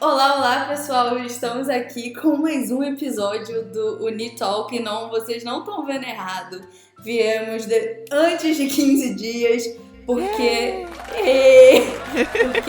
Olá, olá pessoal, estamos aqui com mais um episódio do Unitalk. Não, vocês não estão vendo errado, viemos antes de 15 dias, porque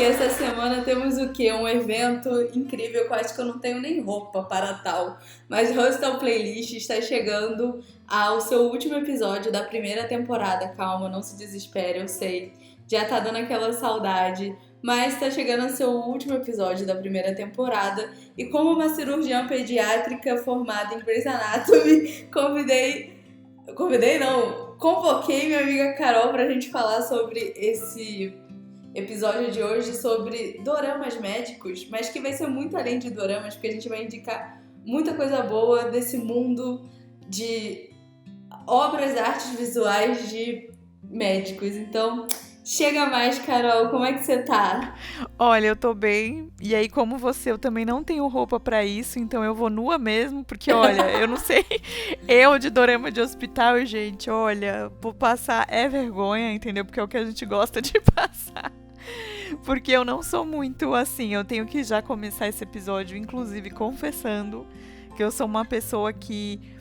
essa semana temos o quê? Um evento incrível, que eu acho que eu não tenho nem roupa para tal, mas Hostel Playlist está chegando ao seu último episódio da primeira temporada. Calma, não se desespere, eu sei, já tá dando aquela saudade. Mas está chegando ao seu último episódio da primeira temporada e como uma cirurgiã pediátrica formada em Grey's Anatomy, convoquei minha amiga Carol pra gente falar sobre esse episódio de hoje, sobre doramas médicos, mas que vai ser muito além de doramas, porque a gente vai indicar muita coisa boa desse mundo de obras, artes visuais de médicos. Então, chega mais, Carol, como é que você tá? Olha, eu tô bem, e aí como você, eu também não tenho roupa pra isso, então eu vou nua mesmo, porque olha, eu não sei, eu de dorama de hospital, gente, olha, vou passar vergonha, entendeu? Porque é o que a gente gosta de passar. Porque eu não sou muito assim, eu tenho que já começar esse episódio, inclusive, confessando que eu sou uma pessoa que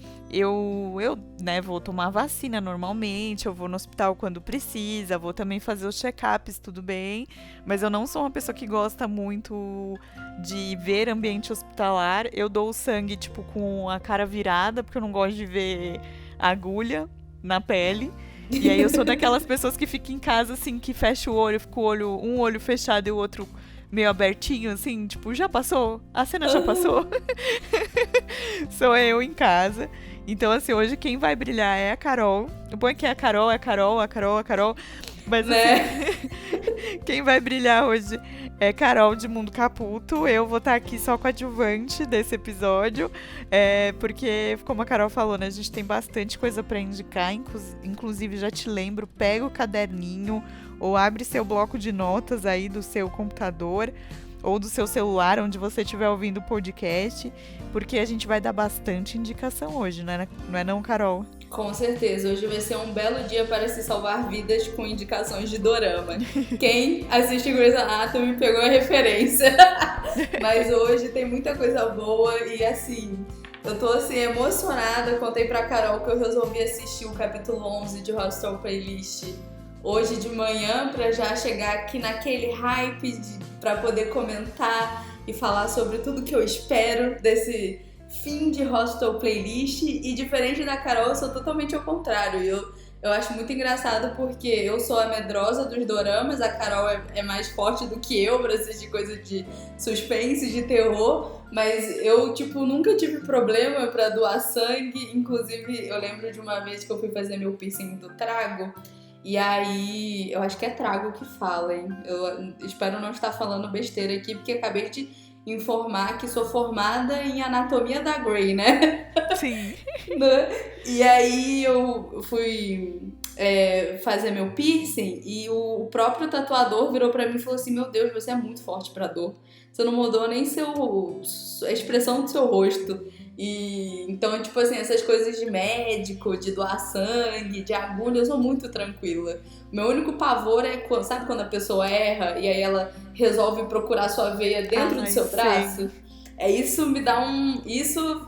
né, vou tomar vacina normalmente, eu vou no hospital quando precisa, vou também fazer os check-ups, tudo bem, mas eu não sou uma pessoa que gosta muito de ver ambiente hospitalar. Eu dou o sangue, tipo, com a cara virada, porque eu não gosto de ver agulha na pele. E aí eu sou daquelas pessoas que ficam em casa, assim, que fecha o olho, fica um olho fechado e o outro meio abertinho, assim, tipo, já passou? A cena já passou? Sou eu em casa. Então, assim, hoje quem vai brilhar é a Carol. O bom é que é a Carol. Mas, né? Assim, quem vai brilhar hoje é Carol de Mundo Caputo. Eu vou estar aqui só com a adjuvante desse episódio. Porque, como a Carol falou, né? A gente tem bastante coisa pra indicar. Inclusive, já te lembro, pega o caderninho ou abre seu bloco de notas aí do seu computador ou do seu celular, onde você estiver ouvindo o podcast, porque a gente vai dar bastante indicação hoje, não é não, Carol? Com certeza, hoje vai ser um belo dia para se salvar vidas com indicações de dorama. Quem assiste Grey's Anatomy pegou a referência. Mas hoje tem muita coisa boa e assim, eu tô assim emocionada. Contei pra Carol que eu resolvi assistir o capítulo 11 de Hostel Playlist hoje de manhã pra já chegar aqui naquele hype pra poder comentar e falar sobre tudo que eu espero desse fim de Hostel Playlist. E diferente da Carol, eu sou totalmente ao contrário. Eu acho muito engraçado porque eu sou a medrosa dos doramas, a Carol é mais forte do que eu pra assistir coisa de suspense, de terror, mas eu, tipo, nunca tive problema pra doar sangue. Inclusive, eu lembro de uma vez que eu fui fazer meu piercing do trago, e aí, eu acho que é trago que fala, hein? Eu espero não estar falando besteira aqui, porque acabei de informar que sou formada em anatomia da Grey, né? Sim. E aí eu fui fazer meu piercing e o próprio tatuador virou pra mim e falou assim: meu Deus, você é muito forte pra dor. Você não mudou nem a expressão do seu rosto. E então, tipo assim, essas coisas de médico, de doar sangue, de agulha, eu sou muito tranquila. O meu único pavor é, sabe quando a pessoa erra e aí ela resolve procurar sua veia dentro do seu braço? Isso me dá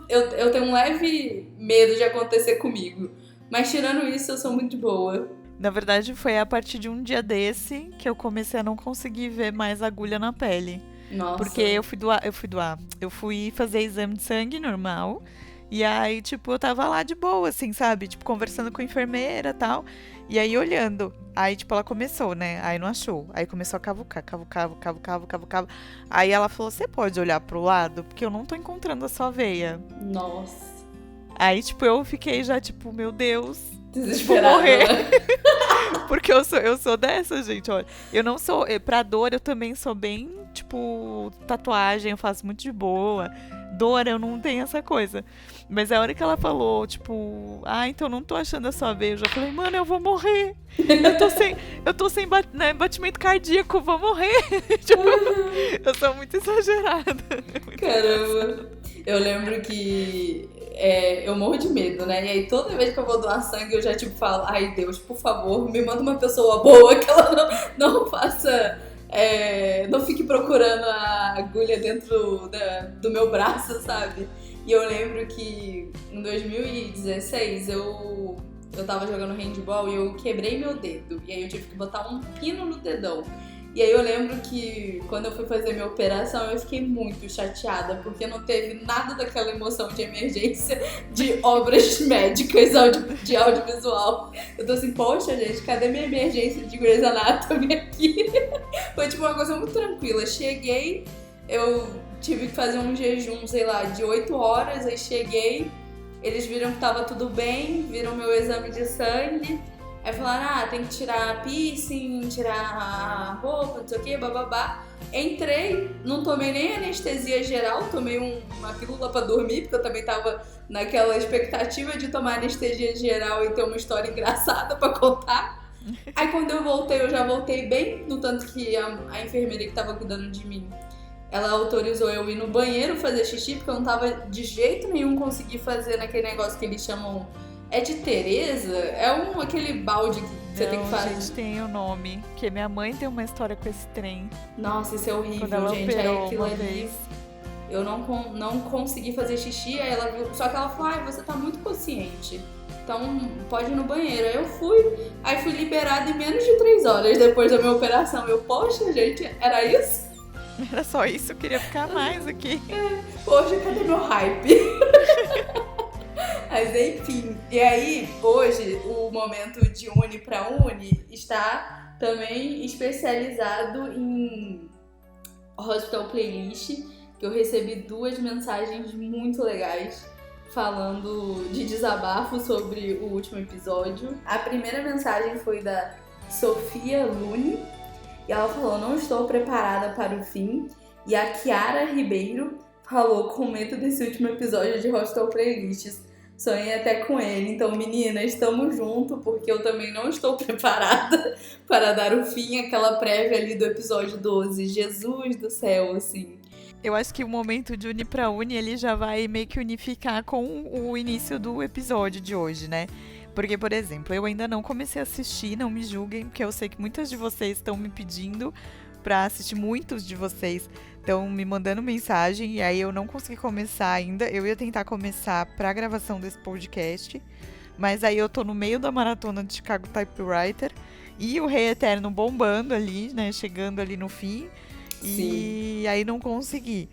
eu tenho um leve medo de acontecer comigo. Mas tirando isso, eu sou muito de boa. Na verdade, foi a partir de um dia desse que eu comecei a não conseguir ver mais agulha na pele. Nossa. Porque eu fui fazer exame de sangue normal. E aí, tipo, eu tava lá de boa, assim, sabe? Tipo, conversando com a enfermeira e tal. E aí, olhando. Aí, tipo, ela começou, né? Aí não achou. Aí começou a cavucar. Aí ela falou, você pode olhar pro lado? Porque eu não tô encontrando a sua veia. Nossa. Aí, tipo, eu fiquei já, tipo, meu Deus, vou Desesperada, morrer. né? Porque eu sou dessa, gente, olha. Eu não sou, pra dor eu também sou bem, tipo, tatuagem eu faço muito de boa. Dor eu não tenho essa coisa. Mas a hora que ela falou, tipo, então não tô achando a sua veia, eu já falei, mano, eu vou morrer. Eu tô sem batimento cardíaco, vou morrer. Tipo, eu sou muito exagerada. Caramba. Eu lembro que eu morro de medo, né? E aí toda vez que eu vou doar sangue, eu já tipo falo, ai Deus, por favor, me manda uma pessoa boa, que ela não faça não fique procurando a agulha dentro do meu braço, sabe? E eu lembro que em 2016 eu tava jogando handball e eu quebrei meu dedo. E aí eu tive que botar um pino no dedão. E aí eu lembro que quando eu fui fazer minha operação eu fiquei muito chateada, porque não teve nada daquela emoção de emergência de obras médicas de audiovisual. Eu tô assim, poxa gente, cadê minha emergência de Grey's Anatomy aqui? Foi tipo uma coisa muito tranquila. Cheguei, eu tive que fazer um jejum, sei lá, de 8 horas, aí cheguei, eles viram que tava tudo bem, viram meu exame de sangue. Aí falaram, tem que tirar piercing, tirar a roupa, não sei o que, bababá. Entrei, não tomei nem anestesia geral, tomei uma pílula pra dormir, porque eu também tava naquela expectativa de tomar anestesia geral e ter uma história engraçada pra contar. Aí quando eu já voltei bem, no tanto que a enfermeira que tava cuidando de mim, ela autorizou eu ir no banheiro fazer xixi, porque eu não tava de jeito nenhum conseguir fazer naquele negócio que eles chamam... É de Tereza? É aquele balde que você tem que fazer. Gente, tem o nome. Porque minha mãe tem uma história com esse trem. Nossa, isso é horrível, quando ela gente. operou Aí aquilo uma ali, vez. eu não consegui fazer xixi, aí ela viu. Só que ela falou, você tá muito consciente. Então pode ir no banheiro. Aí eu fui. Aí fui liberada em menos de 3 horas depois da minha operação. Poxa, gente, era isso? Era só isso, eu queria ficar mais aqui. Poxa, cadê meu hype? Mas enfim, e aí hoje o momento de Uni pra Uni está também especializado em Hospital Playlist, que eu recebi 2 mensagens muito legais falando de desabafo sobre o último episódio. A primeira mensagem foi da Sofia Lune, e ela falou, não estou preparada para o fim, e a Kiara Ribeiro falou com medo desse último episódio de Hospital Playlists. Sonhei até com ele. Então, meninas, estamos juntos, porque eu também não estou preparada para dar o fim àquela prévia ali do episódio 12. Jesus do céu, assim. Eu acho que o momento de Uni pra Uni, ele já vai meio que unificar com o início do episódio de hoje, né? Porque, por exemplo, eu ainda não comecei a assistir, não me julguem, porque eu sei que muitas de vocês estão me pedindo pra assistir, muitos de vocês estão me mandando mensagem, e aí eu não consegui começar ainda. Eu ia tentar começar pra gravação desse podcast, mas aí eu tô no meio da maratona de Chicago Typewriter, e o Rei Eterno bombando ali, né, chegando ali no fim. Sim. E aí não consegui.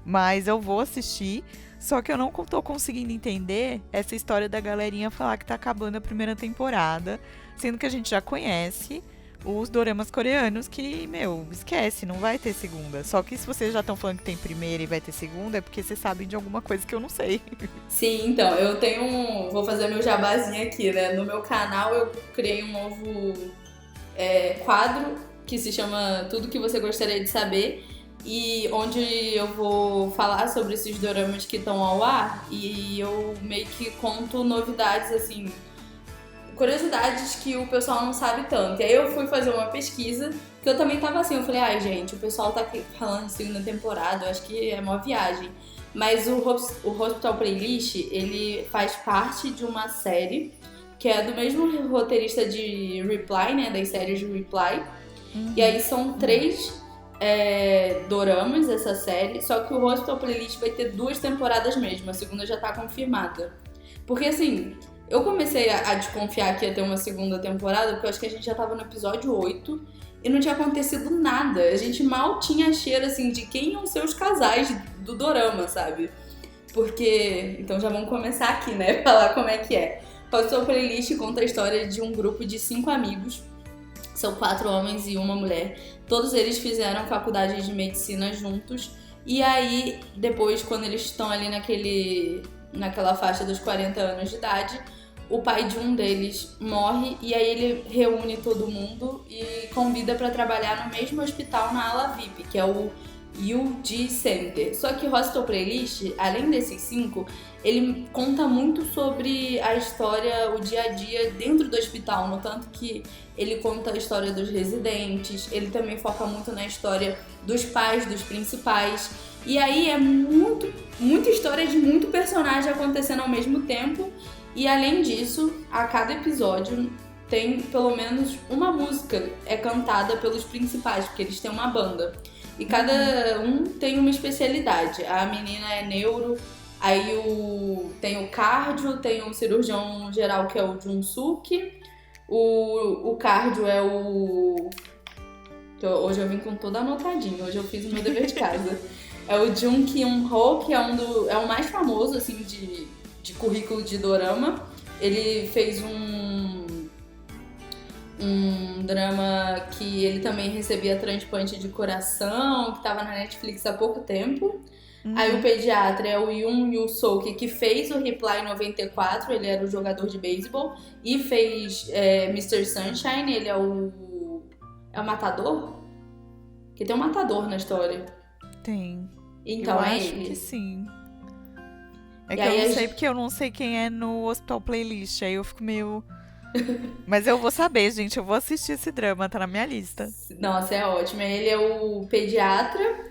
Mas eu vou assistir. Só que eu não tô conseguindo entender essa história da galerinha falar que tá acabando a primeira temporada, sendo que a gente já conhece os doramas coreanos que, esquece, não vai ter segunda. Só que se vocês já estão falando que tem primeira e vai ter segunda, é porque vocês sabem de alguma coisa que eu não sei. Sim, então, eu tenho vou fazer meu jabazinho aqui, né? No meu canal eu criei um novo quadro que se chama Tudo que você gostaria de saber, e onde eu vou falar sobre esses doramas que estão ao ar, e eu meio que conto novidades, assim, curiosidades que o pessoal não sabe tanto. E aí eu fui fazer uma pesquisa, que eu também tava assim, eu falei, gente, o pessoal tá aqui falando de segunda temporada, eu acho que é uma viagem. Mas o Hospital Playlist, ele faz parte de uma série que é do mesmo roteirista de Reply, né, das séries de Reply. E aí são 3 doramas essa série, só que o Hospital Playlist vai ter 2 temporadas mesmo, a segunda já tá confirmada. Porque assim, eu comecei a desconfiar que ia ter uma segunda temporada, porque eu acho que a gente já tava no episódio 8 e não tinha acontecido nada. A gente mal tinha cheiro, assim, de quem iam ser os casais do dorama, sabe? Porque, então já vamos começar aqui, né, falar como é que é. Hospital Playlist conta a história de um grupo de 5 amigos. São 4 homens e uma mulher. Todos eles fizeram faculdade de medicina juntos. E aí, depois, quando eles estão ali naquela faixa dos 40 anos de idade, o pai de um deles morre. E aí ele reúne todo mundo e convida para trabalhar no mesmo hospital na ala VIP, que é o UG Center. Só que o Hospital Playlist, além desses 5, ele conta muito sobre a história, o dia a dia dentro do hospital, no tanto que ele conta a história dos residentes, ele também foca muito na história dos pais, dos principais. E aí é muita história de muito personagem acontecendo ao mesmo tempo. E além disso, a cada episódio tem pelo menos uma música é cantada pelos principais, porque eles têm uma banda. E cada um tem uma especialidade. A menina é neuro, aí tem o cardio, tem o cirurgião geral, que é o Jun-Suk. O cardio é o... Hoje eu vim com tudo anotadinho, hoje eu fiz o meu dever de casa. É o Jung Kyung-ho, que é o mais famoso, assim, de currículo de dorama. Ele fez um drama que ele também recebia transplante de coração, que estava na Netflix há pouco tempo. Aí o pediatra é o Yoon Yoo-sook, que fez o Reply 94, ele era o jogador de beisebol, e fez Mr. Sunshine, ele é o matador? Que tem um matador na história. Tem. Então eu é acho ele. que sim. É E que aí eu não sei, porque eu não sei quem é no Hospital Playlist, aí eu fico meio... Mas eu vou saber, gente, eu vou assistir esse drama, tá na minha lista. Nossa, é ótimo. Ele é o pediatra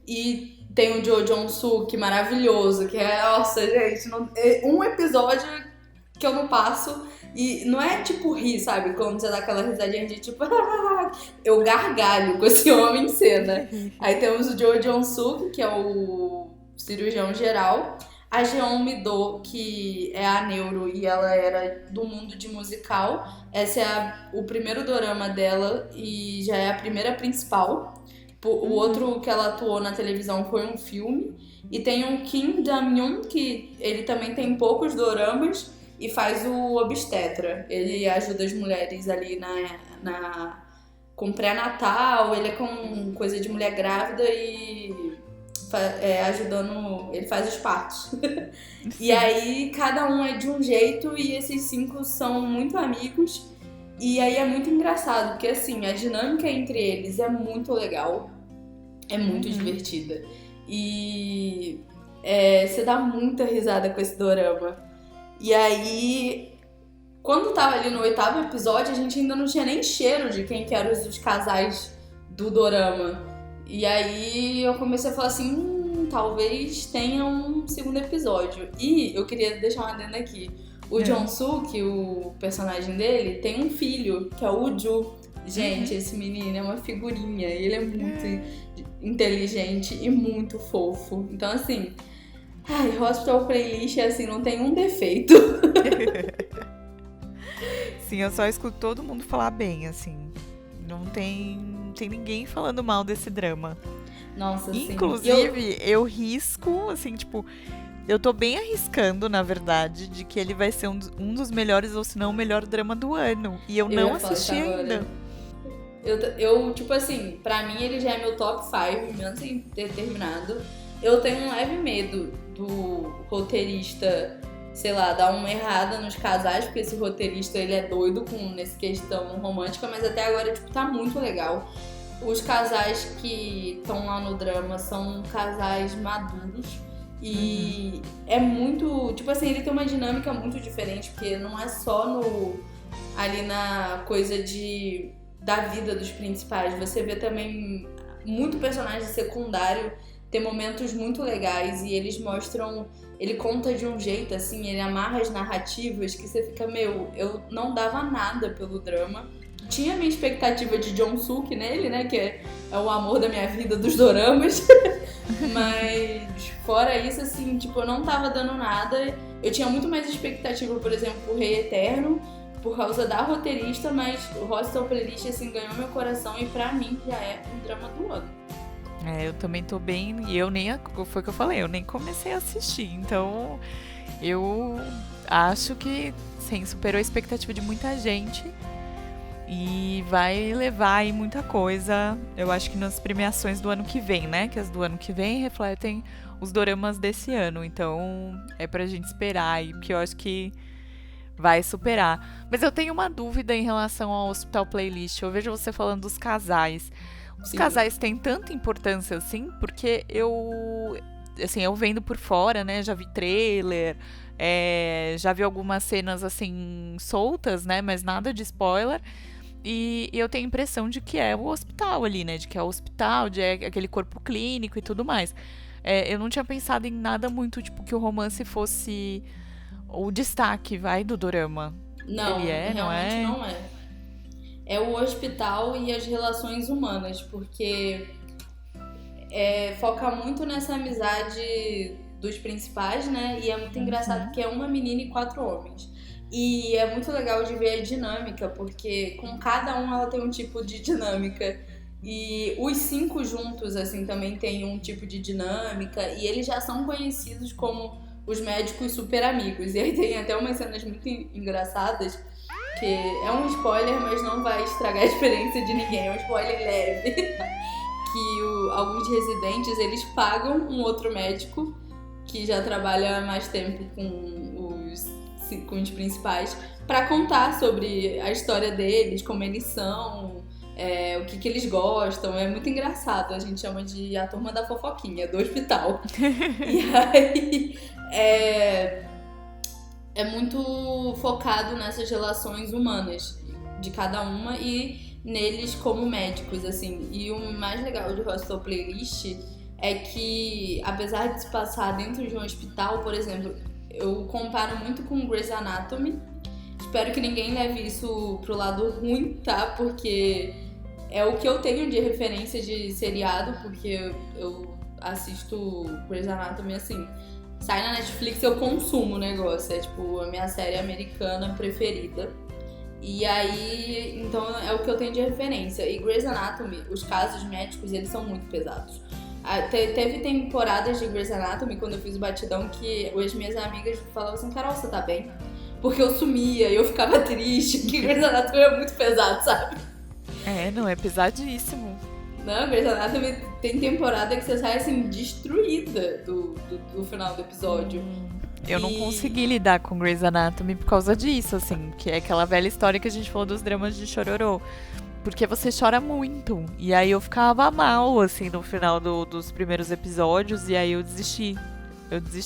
e tem o Jo Jong-suk, maravilhoso, que é, nossa, gente, um episódio que eu não passo e não é tipo rir, sabe? Quando você dá aquela risadinha de tipo, eu gargalho com esse homem em cena. Aí temos o Jo Jong-suk, que é o cirurgião geral. A Jeon Mi-do, que é a neuro e ela era do mundo de musical. Esse é o primeiro dorama dela e já é a primeira principal. O outro que ela atuou na televisão foi um filme. E tem o Kim Dam-yoon, que ele também tem poucos doramas e faz o obstetra. Ele ajuda as mulheres ali com pré-natal, ele é com coisa de mulher grávida e... ajudando, ele faz os partos. E aí cada um é de um jeito e esses 5 são muito amigos. E aí é muito engraçado, porque assim, a dinâmica entre eles é muito legal, é muito divertida. E você dá muita risada com esse dorama. E aí, quando tava ali no 8º episódio, a gente ainda não tinha nem cheiro de quem que eram os casais do dorama. E aí eu comecei a falar assim, talvez tenha um segundo episódio. E eu queria deixar uma adenda aqui. O Jong-suk, o personagem dele, tem um filho, que é o Uju. Gente, esse menino é uma figurinha. Ele é muito inteligente e muito fofo. Então, assim, Hospital Playlist, assim, não tem um defeito. Sim, eu só escuto todo mundo falar bem, assim. Não tem ninguém falando mal desse drama. Nossa, sim. Inclusive, eu risco, assim, tipo... Eu tô bem arriscando, na verdade, de que ele vai ser um dos melhores, ou se não o melhor drama do ano. E eu não assisti ainda. Eu, tipo assim, pra mim ele já é meu top 5, mesmo sem ter terminado. Eu tenho um leve medo do roteirista, sei lá, dar uma errada nos casais, porque esse roteirista, ele é doido nessa questão romântica, mas até agora, tipo, tá muito legal. Os casais que estão lá no drama são casais maduros e é muito, tipo assim, ele tem uma dinâmica muito diferente, porque não é só ali na coisa da vida dos principais, você vê também muito personagem secundário ter momentos muito legais e eles mostram, ele conta de um jeito assim, ele amarra as narrativas que você fica, eu não dava nada pelo drama. Tinha minha expectativa de Jong-suk nele, né, que é o amor da minha vida dos doramas, mas fora isso, assim, tipo, eu não tava dando nada. Eu tinha muito mais expectativa, por exemplo, por Rei Eterno, por causa da roteirista, mas o Hospital Playlist, assim, ganhou meu coração e pra mim já é um drama do ano. Eu também tô bem, e foi o que eu falei, eu nem comecei a assistir, então eu acho que, sim, superou a expectativa de muita gente e vai levar aí muita coisa, eu acho que nas premiações do ano que vem, né, que as do ano que vem refletem os doramas desse ano, então é pra gente esperar aí, porque eu acho que vai superar. Mas eu tenho uma dúvida em relação ao Hospital Playlist, eu vejo você falando dos casais. Os casais têm tanta importância assim, porque eu vendo por fora, né, já vi trailer, já vi algumas cenas assim soltas, né, mas nada de spoiler, e eu tenho a impressão de que é o hospital ali, né, de que é o hospital, de aquele corpo clínico e tudo mais. Eu não tinha pensado em nada muito, tipo, que o romance fosse o destaque, do dorama. Ele Não, não realmente é? não é. É o hospital e as relações humanas, porque foca muito nessa amizade dos principais, né? E é muito engraçado Uhum. porque é uma menina e 4 homens. E é muito legal de ver a dinâmica, porque com cada um ela tem um tipo de dinâmica. E os 5 juntos, assim, também tem um tipo de dinâmica. E eles já são conhecidos como os médicos super amigos. E aí tem até umas cenas muito engraçadas, que é um spoiler, mas não vai estragar a experiência de ninguém. É um spoiler leve. Que alguns residentes eles pagam um outro médico que já trabalha há mais tempo com os principais para contar sobre a história deles, como eles são, o que eles gostam. É muito engraçado. A gente chama de a turma da fofoquinha do hospital. E aí é muito focado nessas relações humanas de cada uma e neles como médicos, assim. E o mais legal de Hostel Playlist é que, apesar de se passar dentro de um hospital, por exemplo, eu comparo muito com Grey's Anatomy. Espero que ninguém leve isso pro lado ruim, tá? Porque é o que eu tenho de referência de seriado, porque eu assisto Grey's Anatomy assim. Sai na Netflix, eu consumo o negócio. É tipo a minha série americana preferida. E aí, então é o que eu tenho de referência. E Grey's Anatomy, os casos médicos, eles são muito pesados. Teve temporadas de Grey's Anatomy, quando eu fiz o batidão, que as minhas amigas falavam assim, Carol, você tá bem? Porque eu sumia e eu ficava triste, que Grey's Anatomy é muito pesado, sabe? Não, é pesadíssimo. Não, Grey's Anatomy tem temporada que você sai assim, destruída do final do episódio. Eu não consegui lidar com Grey's Anatomy por causa disso, assim, que é aquela velha história que a gente falou dos dramas de chororô. Porque você chora muito. E aí eu ficava mal, assim, no final dos primeiros episódios, e aí eu desisti.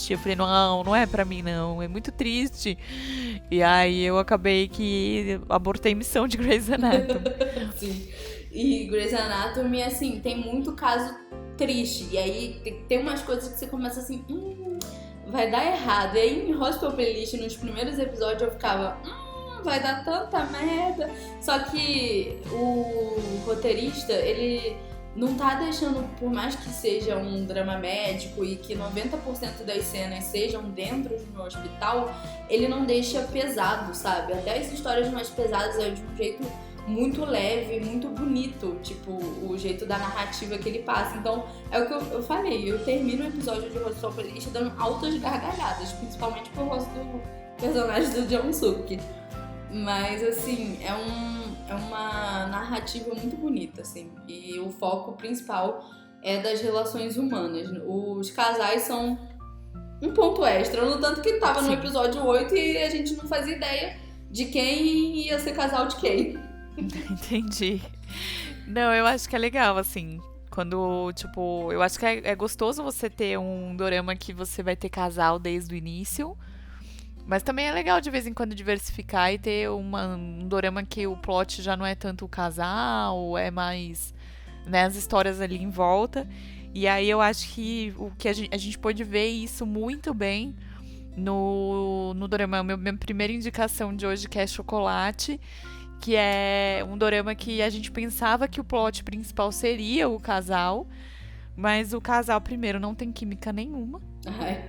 Eu falei, não é pra mim, não. É muito triste. E aí eu acabei que abortei missão de Grey's Anatomy. Sim. E Grey's Anatomy, assim, tem muito caso triste. E aí tem umas coisas que você começa assim, vai dar errado. E aí em Hospital Playlist, nos primeiros episódios, eu ficava, vai dar tanta merda. Só que o roteirista, ele não tá deixando, por mais que seja um drama médico e que 90% das cenas sejam dentro de um hospital, ele não deixa pesado, sabe? Até as histórias mais pesadas é de um jeito muito leve, muito bonito, tipo, o jeito da narrativa que ele passa. Então, é o que eu falei, eu termino o episódio de Hospital Playlist dando altas gargalhadas, principalmente por causa do personagem do Jong Suk. Mas, assim, é uma narrativa muito bonita, assim, e o foco principal é das relações humanas. Os casais são um ponto extra, no tanto que tava no episódio 8 e a gente não fazia ideia de quem ia ser casal de quem. Entendi. Não, eu acho que é legal, assim. Quando, tipo, eu acho que é gostoso você ter um dorama que você vai ter casal desde o início. Mas também é legal de vez em quando diversificar e ter um dorama que o plot já não é tanto o casal, é mais, né, as histórias ali em volta. E aí eu acho que a gente pode ver isso muito bem no dorama. Minha primeira indicação de hoje que é Chocolate, que é um dorama que a gente pensava que o plot principal seria o casal, mas o casal, primeiro, não tem química nenhuma. Ai.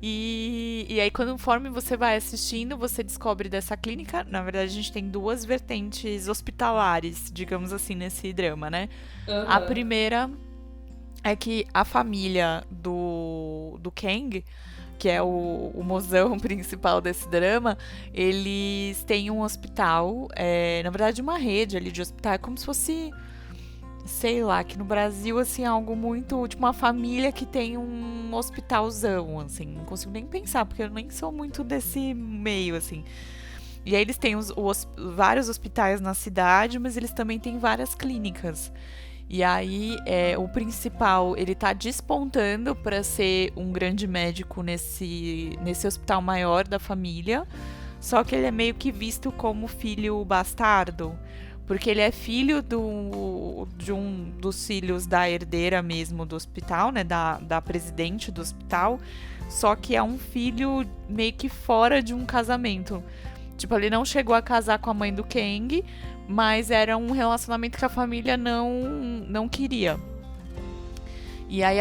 E aí, conforme você vai assistindo, você descobre dessa clínica. Na verdade, a gente tem duas vertentes hospitalares, digamos assim, nesse drama, né? Uhum. A primeira é que a família do Kang, que é o mozão principal desse drama, eles têm um hospital, na verdade uma rede ali de hospital, é como se fosse, sei lá, que no Brasil, assim, algo muito, tipo uma família que tem um hospitalzão, assim, não consigo nem pensar, porque eu nem sou muito desse meio, assim. E aí eles têm vários hospitais na cidade, mas eles também têm várias clínicas. E aí, o principal, ele tá despontando para ser um grande médico nesse hospital maior da família, só que ele é meio que visto como filho bastardo, porque ele é filho de um dos filhos da herdeira mesmo do hospital, né, da presidente do hospital, só que é um filho meio que fora de um casamento. Tipo, ele não chegou a casar com a mãe do Kang, mas era um relacionamento que a família não queria. E aí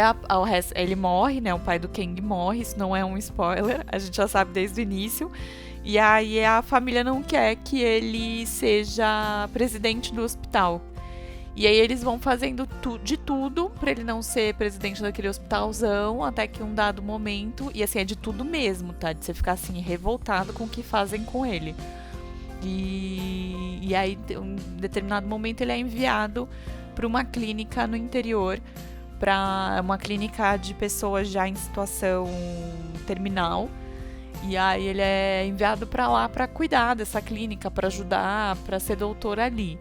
ele morre, né? O pai do Kang morre, isso não é um spoiler, a gente já sabe desde o início. E aí a família não quer que ele seja presidente do hospital. E aí eles vão fazendo de tudo pra ele não ser presidente daquele hospitalzão, até que um dado momento, e assim, é de tudo mesmo, tá? De você ficar assim, revoltado com o que fazem com ele. E aí, em um determinado momento, ele é enviado pra uma clínica no interior, pra uma clínica de pessoas já em situação terminal. E aí ele é enviado pra lá pra cuidar dessa clínica, pra ajudar, pra ser doutor ali.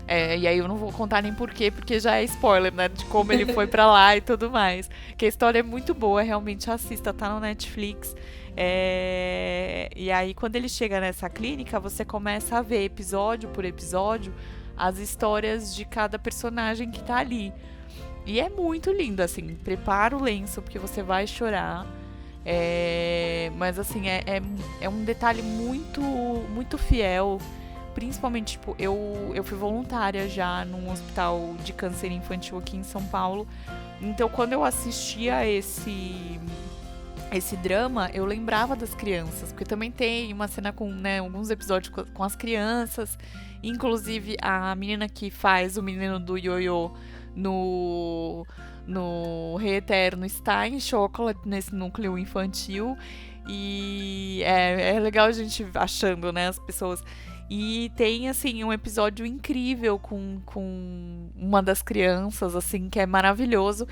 E aí eu não vou contar nem porquê, porque já é spoiler, né? De como ele foi pra lá e tudo mais. Que a história é muito boa, realmente assista, tá no Netflix. E aí quando ele chega nessa clínica, você começa a ver episódio por episódio as histórias de cada personagem que tá ali. E é muito lindo, assim, prepara o lenço, porque você vai chorar. Mas assim, é um detalhe muito, muito fiel. Principalmente, tipo, eu fui voluntária já num hospital de câncer infantil aqui em São Paulo. Então, quando eu assistia esse drama, eu lembrava das crianças. Porque também tem uma cena com, né, alguns episódios com as crianças. Inclusive, a menina que faz o menino do ioiô no Reeterno está em Chocolate, nesse núcleo infantil. E é legal a gente achando, né, as pessoas. E tem, assim, um episódio incrível com uma das crianças, assim, que é maravilhoso.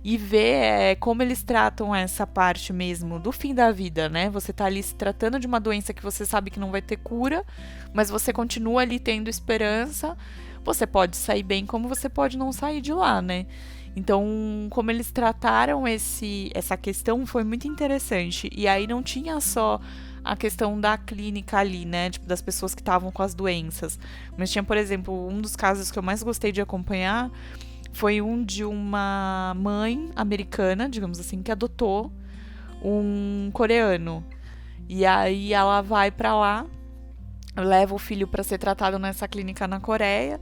E ver como eles tratam essa parte mesmo do fim da vida, né? Você tá ali se tratando de uma doença que você sabe que não vai ter cura, mas você continua ali tendo esperança. Você pode sair bem, como você pode não sair de lá, né? Então, como eles trataram essa questão foi muito interessante. E aí não tinha só a questão da clínica ali, né? Tipo, das pessoas que estavam com as doenças. Mas tinha, por exemplo, um dos casos que eu mais gostei de acompanhar foi um de uma mãe americana, digamos assim, que adotou um coreano. E aí ela vai pra lá, leva o filho pra ser tratado nessa clínica na Coreia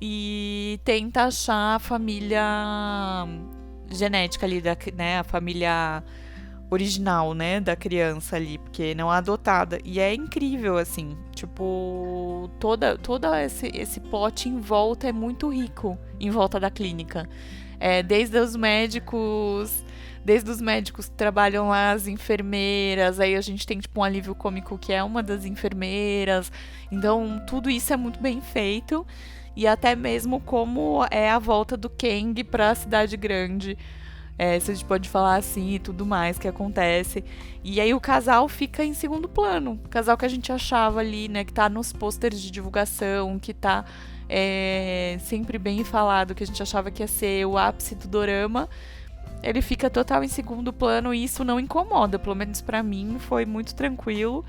e tenta achar a família genética ali, né? A família original, né, da criança ali, porque não é adotada. E é incrível, assim, tipo, toda esse plot em volta é muito rico, em volta da clínica. Desde os médicos que trabalham lá, as enfermeiras, aí a gente tem, tipo, um alívio cômico que é uma das enfermeiras. Então, tudo isso é muito bem feito. E até mesmo como é a volta do Kang pra cidade grande. Se a gente pode falar assim e tudo mais que acontece. E aí o casal fica em segundo plano. O casal que a gente achava ali, né? Que tá nos pôsteres de divulgação, que tá sempre bem falado, que a gente achava que ia ser o ápice do dorama. Ele fica total em segundo plano e isso não incomoda. Pelo menos pra mim foi muito tranquilo.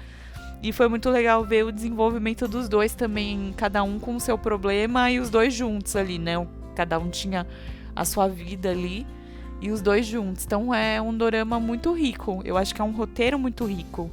E foi muito legal ver o desenvolvimento dos dois também, cada um com o seu problema e os dois juntos ali, né? Cada um tinha a sua vida ali. E os dois juntos. Então é um dorama muito rico. Eu acho que é um roteiro muito rico.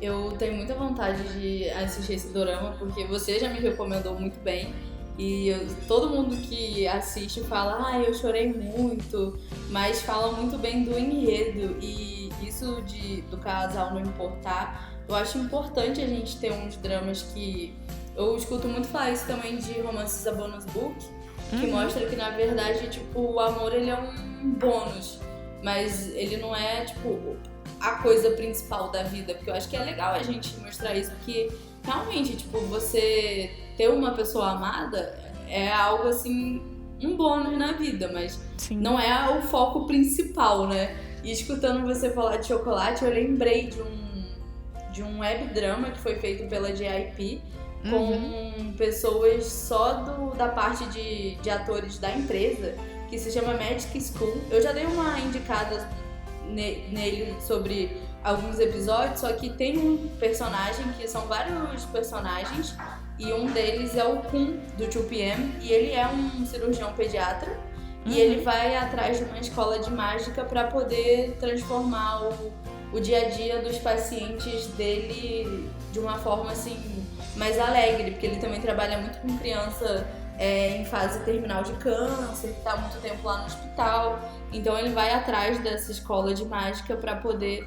Eu tenho muita vontade de assistir esse dorama, porque você já me recomendou muito bem. E todo mundo que assiste fala, eu chorei muito, mas fala muito bem do enredo. E isso do casal não importar, eu acho importante a gente ter uns dramas que... Eu escuto muito falar isso também de Romances a Bonus Book, que mostra que, na verdade, tipo, o amor, ele é um bônus, mas ele não é, tipo, a coisa principal da vida, porque eu acho que é legal a gente mostrar isso, porque realmente, tipo, você ter uma pessoa amada é algo, assim, um bônus na vida, mas Sim. não é o foco principal, né? E escutando você falar de Chocolate, eu lembrei de um web drama que foi feito pela JYP, com pessoas só da parte de atores da empresa, que se chama Magic School. Eu já dei uma indicada nele sobre alguns episódios, só que tem um personagem, que são vários personagens, e um deles é o Kun, do 2PM, e ele é um cirurgião pediatra, e ele vai atrás de uma escola de mágica para poder transformar o dia a dia dos pacientes dele de uma forma assim mais alegre, porque ele também trabalha muito com criança em fase terminal de câncer, que está há muito tempo lá no hospital. Então ele vai atrás dessa escola de mágica para poder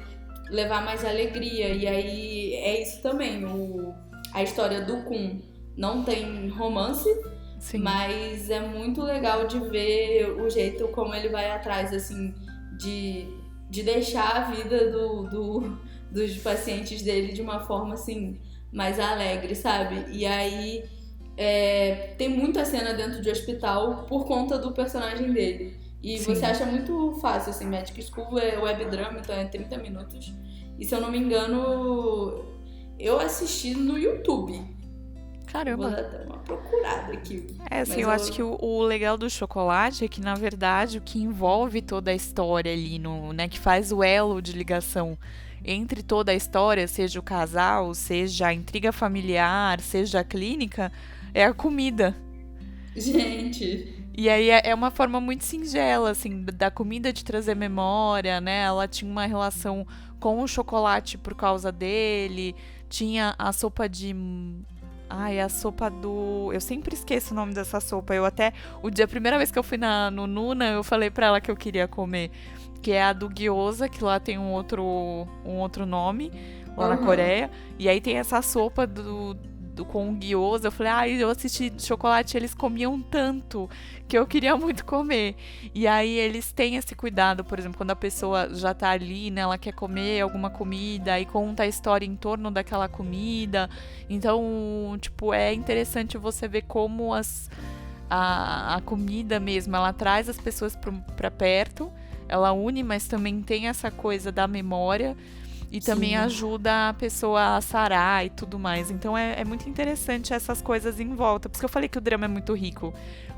levar mais alegria. E aí é isso também, a história do Kun não tem romance, Sim. mas é muito legal de ver o jeito como ele vai atrás, assim, de deixar a vida dos pacientes dele de uma forma, assim, mais alegre, sabe? E aí tem muita cena dentro de hospital por conta do personagem dele. E Sim. você acha muito fácil, assim, Medic School é web drama, então é 30 minutos. E se eu não me engano, eu assisti no YouTube. Caramba. Vou dar até uma procurada aqui. Assim, eu acho que o legal do chocolate é que, na verdade, o que envolve toda a história ali, né, que faz o elo de ligação entre toda a história, seja o casal, seja a intriga familiar, seja a clínica, é a comida. Gente. E aí é uma forma muito singela, assim, da comida de trazer memória, né? Ela tinha uma relação com o chocolate por causa dele, tinha a sopa de... Ai, a sopa do... Eu sempre esqueço o nome dessa sopa. A primeira vez que eu fui no Nuna, eu falei pra ela que eu queria comer. Que é a do gyoza, que lá tem um outro nome, lá na Coreia. E aí tem essa sopa com o gyoza. Eu falei, eu assisti Chocolate, eles comiam tanto que eu queria muito comer. E aí eles têm esse cuidado, por exemplo, quando a pessoa já tá ali, né, ela quer comer alguma comida e conta a história em torno daquela comida. Então, tipo, é interessante você ver como a comida mesmo, ela traz as pessoas pra perto, ela une, mas também tem essa coisa da memória. E também ajuda a pessoa a sarar e tudo mais. Então é muito interessante essas coisas em volta. Por isso que eu falei que o drama é muito rico.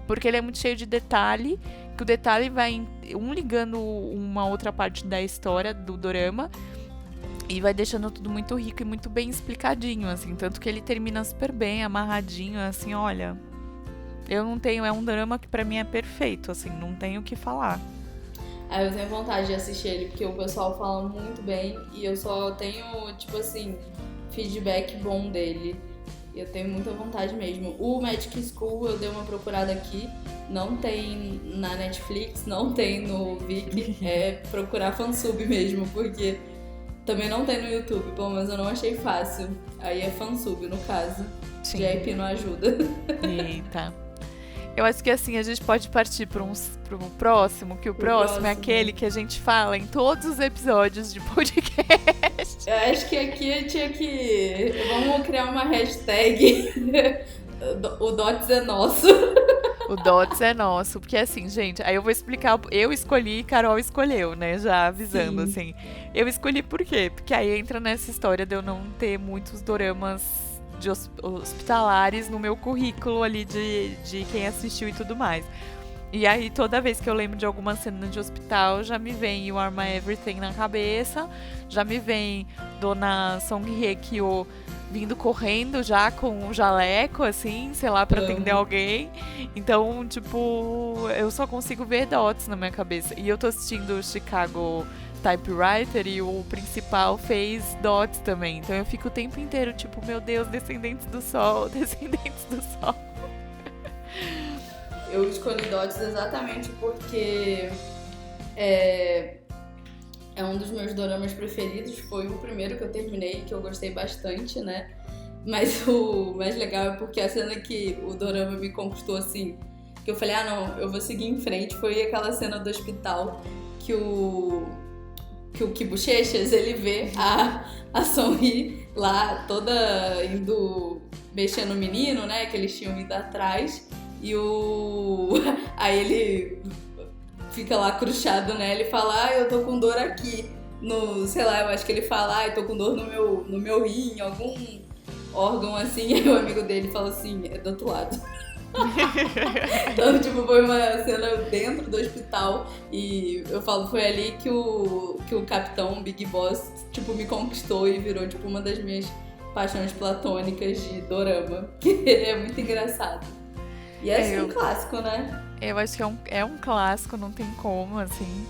Porque ele é muito cheio de detalhe. Que o detalhe vai ligando uma outra parte da história do dorama. E vai deixando tudo muito rico e muito bem explicadinho, assim. Tanto que ele termina super bem, amarradinho, assim, olha... Eu não tenho... É um drama que pra mim é perfeito, assim. Não tenho o que falar. Aí eu tenho vontade de assistir ele, porque o pessoal fala muito bem e eu só tenho, tipo assim, feedback bom dele. Eu tenho muita vontade mesmo. O Magic School eu dei uma procurada aqui, não tem na Netflix, não tem no Viki, é procurar fansub mesmo, porque também não tem no YouTube, bom, mas eu não achei fácil. Aí é fansub, no caso. Sim. JYP não ajuda. Eita. Eu acho que assim, a gente pode partir pro próximo, que o próximo é aquele que a gente fala em todos os episódios de podcast. Eu acho que aqui eu tinha que... Vamos criar uma hashtag. O Dots é nosso. O Dots é nosso, porque assim, gente, aí eu vou explicar, eu escolhi e Carol escolheu, né, já avisando, assim. Eu escolhi por quê? Porque aí entra nessa história de eu não ter muitos doramas de hospitalares no meu currículo ali de quem assistiu e tudo mais. E aí toda vez que eu lembro de alguma cena de hospital, já me vem o Arma Everything na cabeça, já me vem Dona Song Hye Kyo vindo correndo já com um jaleco, assim, sei lá, pra atender alguém. Então, tipo, eu só consigo ver Dots na minha cabeça. E eu tô assistindo Chicago Typewriter e o principal fez Dots também. Então eu fico o tempo inteiro, tipo, meu Deus, Descendentes do Sol, Descendentes do Sol. Eu escolhi Dots exatamente porque é um dos meus doramas preferidos. Foi o primeiro que eu terminei, que eu gostei bastante, né? Mas o mais legal é porque a cena que o dorama me conquistou, assim, que eu falei, não, eu vou seguir em frente, foi aquela cena do hospital que o Kibuchechas, ele vê a Sonri lá toda indo mexer no menino, né, que eles tinham ido atrás, e aí ele fica lá cruchado, né, ele fala, eu tô com dor aqui, sei lá, eu acho que ele fala, eu tô com dor no meu rim, algum órgão assim, e o amigo dele fala assim, é do outro lado. Então, tipo, foi uma cena dentro do hospital e eu falo, foi ali que o capitão Big Boss, tipo, me conquistou e virou, tipo, uma das minhas paixões platônicas de dorama, que é muito engraçado. E é assim, um clássico, né? Eu acho que é um clássico, não tem como, assim.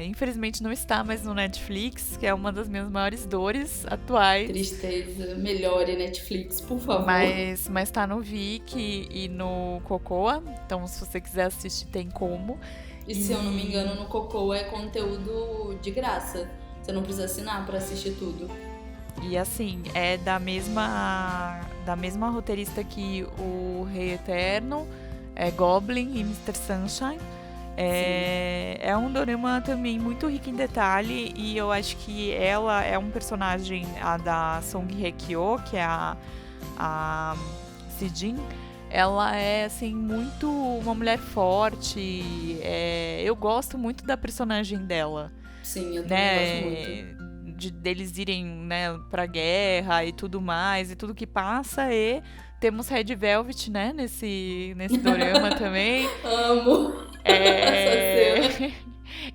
Infelizmente não está mais no Netflix, que é uma das minhas maiores dores atuais. Tristeza. Melhore Netflix, por favor. Mas tá no Viki e no Cocoa, então se você quiser assistir tem como. E se eu não me engano, no Cocoa é conteúdo de graça. Você não precisa assinar pra assistir tudo. E assim, é da mesma roteirista que o Rei Eterno, Goblin e Mr. Sunshine. É um dorama também muito rico em detalhe, e eu acho que ela é um personagem, a da Song Hye-kyo, que é a Sejin. Ela é, assim, muito uma mulher forte. Eu gosto muito da personagem dela. Sim, eu também gosto muito. Deles irem, né, pra guerra e tudo mais, e tudo que passa. E temos Red Velvet, né, nesse dorama também. Amo essa cena.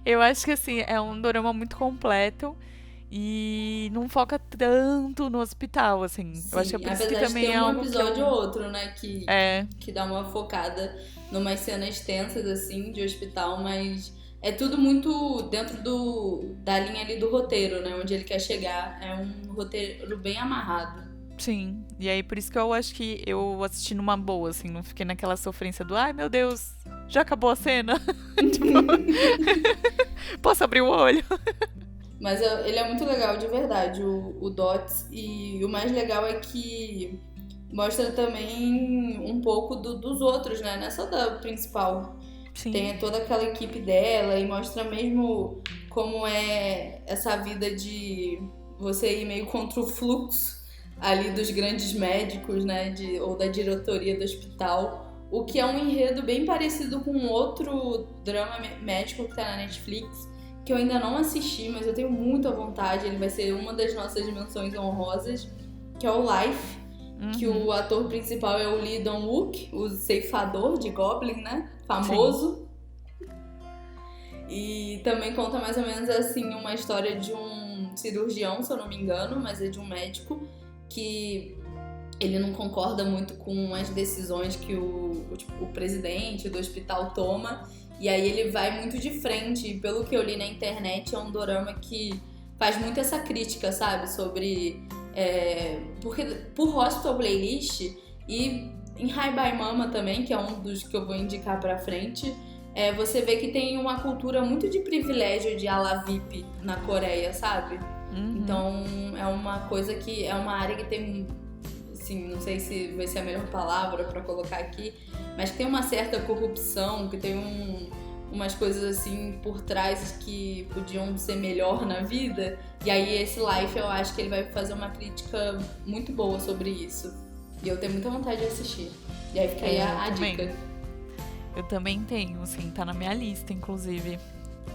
Eu acho que, assim, é um dorama muito completo. E não foca tanto no hospital, assim. Sim, eu acho que é por isso que apesar de também ter é um algo episódio ou outro, né, que dá uma focada numas cenas tensas, assim, de hospital, mas é tudo muito dentro da linha ali do roteiro, né, onde ele quer chegar. É um roteiro bem amarrado. Sim, e aí por isso que eu acho que eu assisti numa boa, assim, não fiquei naquela sofrência do ai meu Deus, já acabou a cena. Tipo, posso abrir o olho? Mas ele é muito legal, de verdade, o Dots. E o mais legal é que mostra também um pouco dos outros, né? Não é só da principal. Sim. Tem toda aquela equipe dela e mostra mesmo como é essa vida de você ir meio contra o fluxo ali dos grandes médicos, né? Ou da diretoria do hospital. O que é um enredo bem parecido com outro drama médico que tá na Netflix, que eu ainda não assisti, mas eu tenho muita vontade. Ele vai ser uma das nossas menções honrosas, que é o Life, que o ator principal é o Lee Dong-wook, o ceifador de Goblin, né? Famoso. Sim. E também conta mais ou menos assim uma história de um cirurgião, se eu não me engano, mas é de um médico que ele não concorda muito com as decisões que o presidente do hospital toma. E aí ele vai muito de frente, e pelo que eu li na internet, é um dorama que faz muito essa crítica, sabe? Sobre... porque por Hospital Playlist e em Hi Bye Mama também, que é um dos que eu vou indicar pra frente, você vê que tem uma cultura muito de privilégio de ala VIP na Coreia, sabe? Então é uma coisa que... é uma área que tem... assim, não sei se vai ser a melhor palavra pra colocar aqui, mas que tem uma certa corrupção, que tem umas coisas assim por trás que podiam ser melhor na vida. E aí esse Life eu acho que ele vai fazer uma crítica muito boa sobre isso. E eu tenho muita vontade de assistir. E aí fica aí a dica. Eu também tenho, assim, tá na minha lista, inclusive.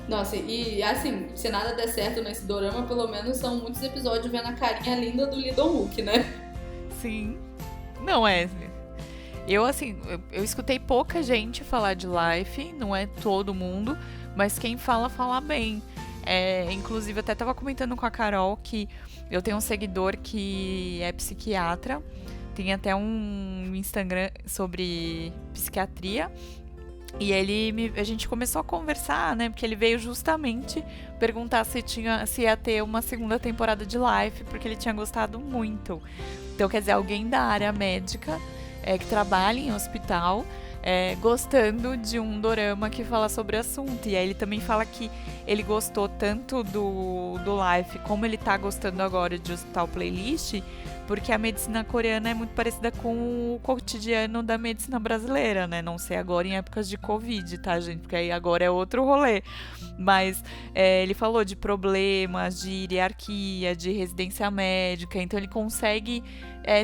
Nossa, e assim, se nada der certo nesse dorama, pelo menos são muitos episódios vendo a carinha linda do Lee Dong-wook, né? Sim. Não é... Eu, assim, eu escutei pouca gente falar de Life, não é todo mundo, mas quem fala bem. Inclusive, eu até tava comentando com a Carol que eu tenho um seguidor que é psiquiatra, tem até um Instagram sobre psiquiatria, e a gente começou a conversar, né, porque ele veio justamente perguntar se ia ter uma segunda temporada de Life, porque ele tinha gostado muito. Então, quer dizer, alguém da área médica que trabalha em hospital, gostando de um dorama que fala sobre o assunto. E aí ele também fala que ele gostou tanto do Life, como ele tá gostando agora de Hospital Playlist, porque a medicina coreana é muito parecida com o cotidiano da medicina brasileira, né? Não sei agora em épocas de Covid, tá, gente? Porque aí agora é outro rolê. Mas ele falou de problemas, de hierarquia, de residência médica, então ele consegue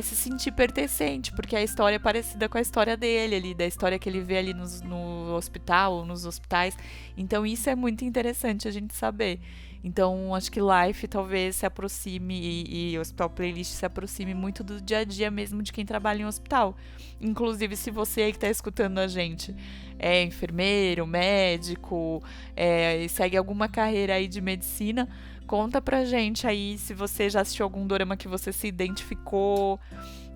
se sentir pertencente, porque a história é parecida com a história dele ali, da história que ele vê ali no hospital, nos hospitais. Então isso é muito interessante a gente saber. Então acho que Life talvez se aproxime e Hospital Playlist se aproxime muito do dia a dia mesmo de quem trabalha em hospital. Inclusive, se você aí que está escutando a gente é enfermeiro, médico, e segue alguma carreira aí de medicina, conta pra gente aí se você já assistiu algum dorama que você se identificou,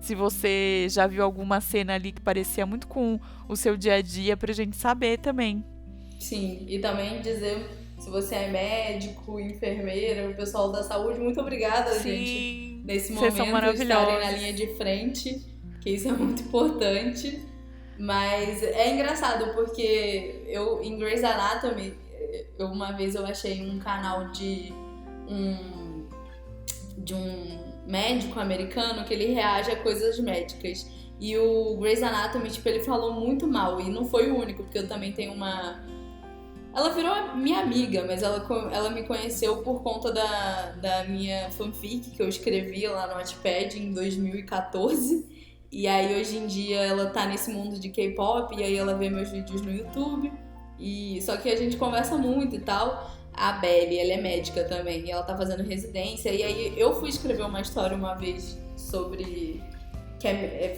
se você já viu alguma cena ali que parecia muito com o seu dia a dia, pra gente saber também. Sim, e também dizer, se você é médico, enfermeira, o pessoal da saúde, muito obrigada, gente, Sim, nesse vocês são momento, estarem na maravilhosos. linha de frente, que isso é muito importante. Mas é engraçado, porque eu, em Grey's Anatomy, uma vez eu achei um canal um, de um médico americano que ele reage a coisas médicas. E o Grey's Anatomy, tipo, ele falou muito mal. E não foi o único, porque eu também tenho uma... Ela virou minha amiga, mas ela me conheceu por conta da minha fanfic que eu escrevi lá no Wattpad em 2014. E aí, hoje em dia, ela tá nesse mundo de K-pop, e aí ela vê meus vídeos no YouTube. Só que a gente conversa muito e tal. A Belle, ela é médica também, e ela tá fazendo residência. E aí, eu fui escrever uma história uma vez sobre...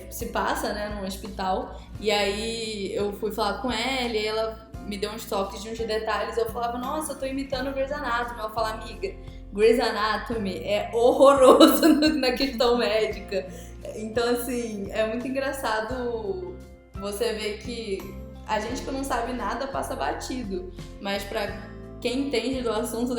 se passa, né, num hospital. E aí, eu fui falar com ela, e ela me deu uns toques de uns detalhes. Eu falava, nossa, eu tô imitando Grey's Anatomy. Ela fala, amiga, Grey's Anatomy é horroroso na questão médica. Então, assim, é muito engraçado você ver que a gente que não sabe nada passa batido. Mas pra quem entende do assunto,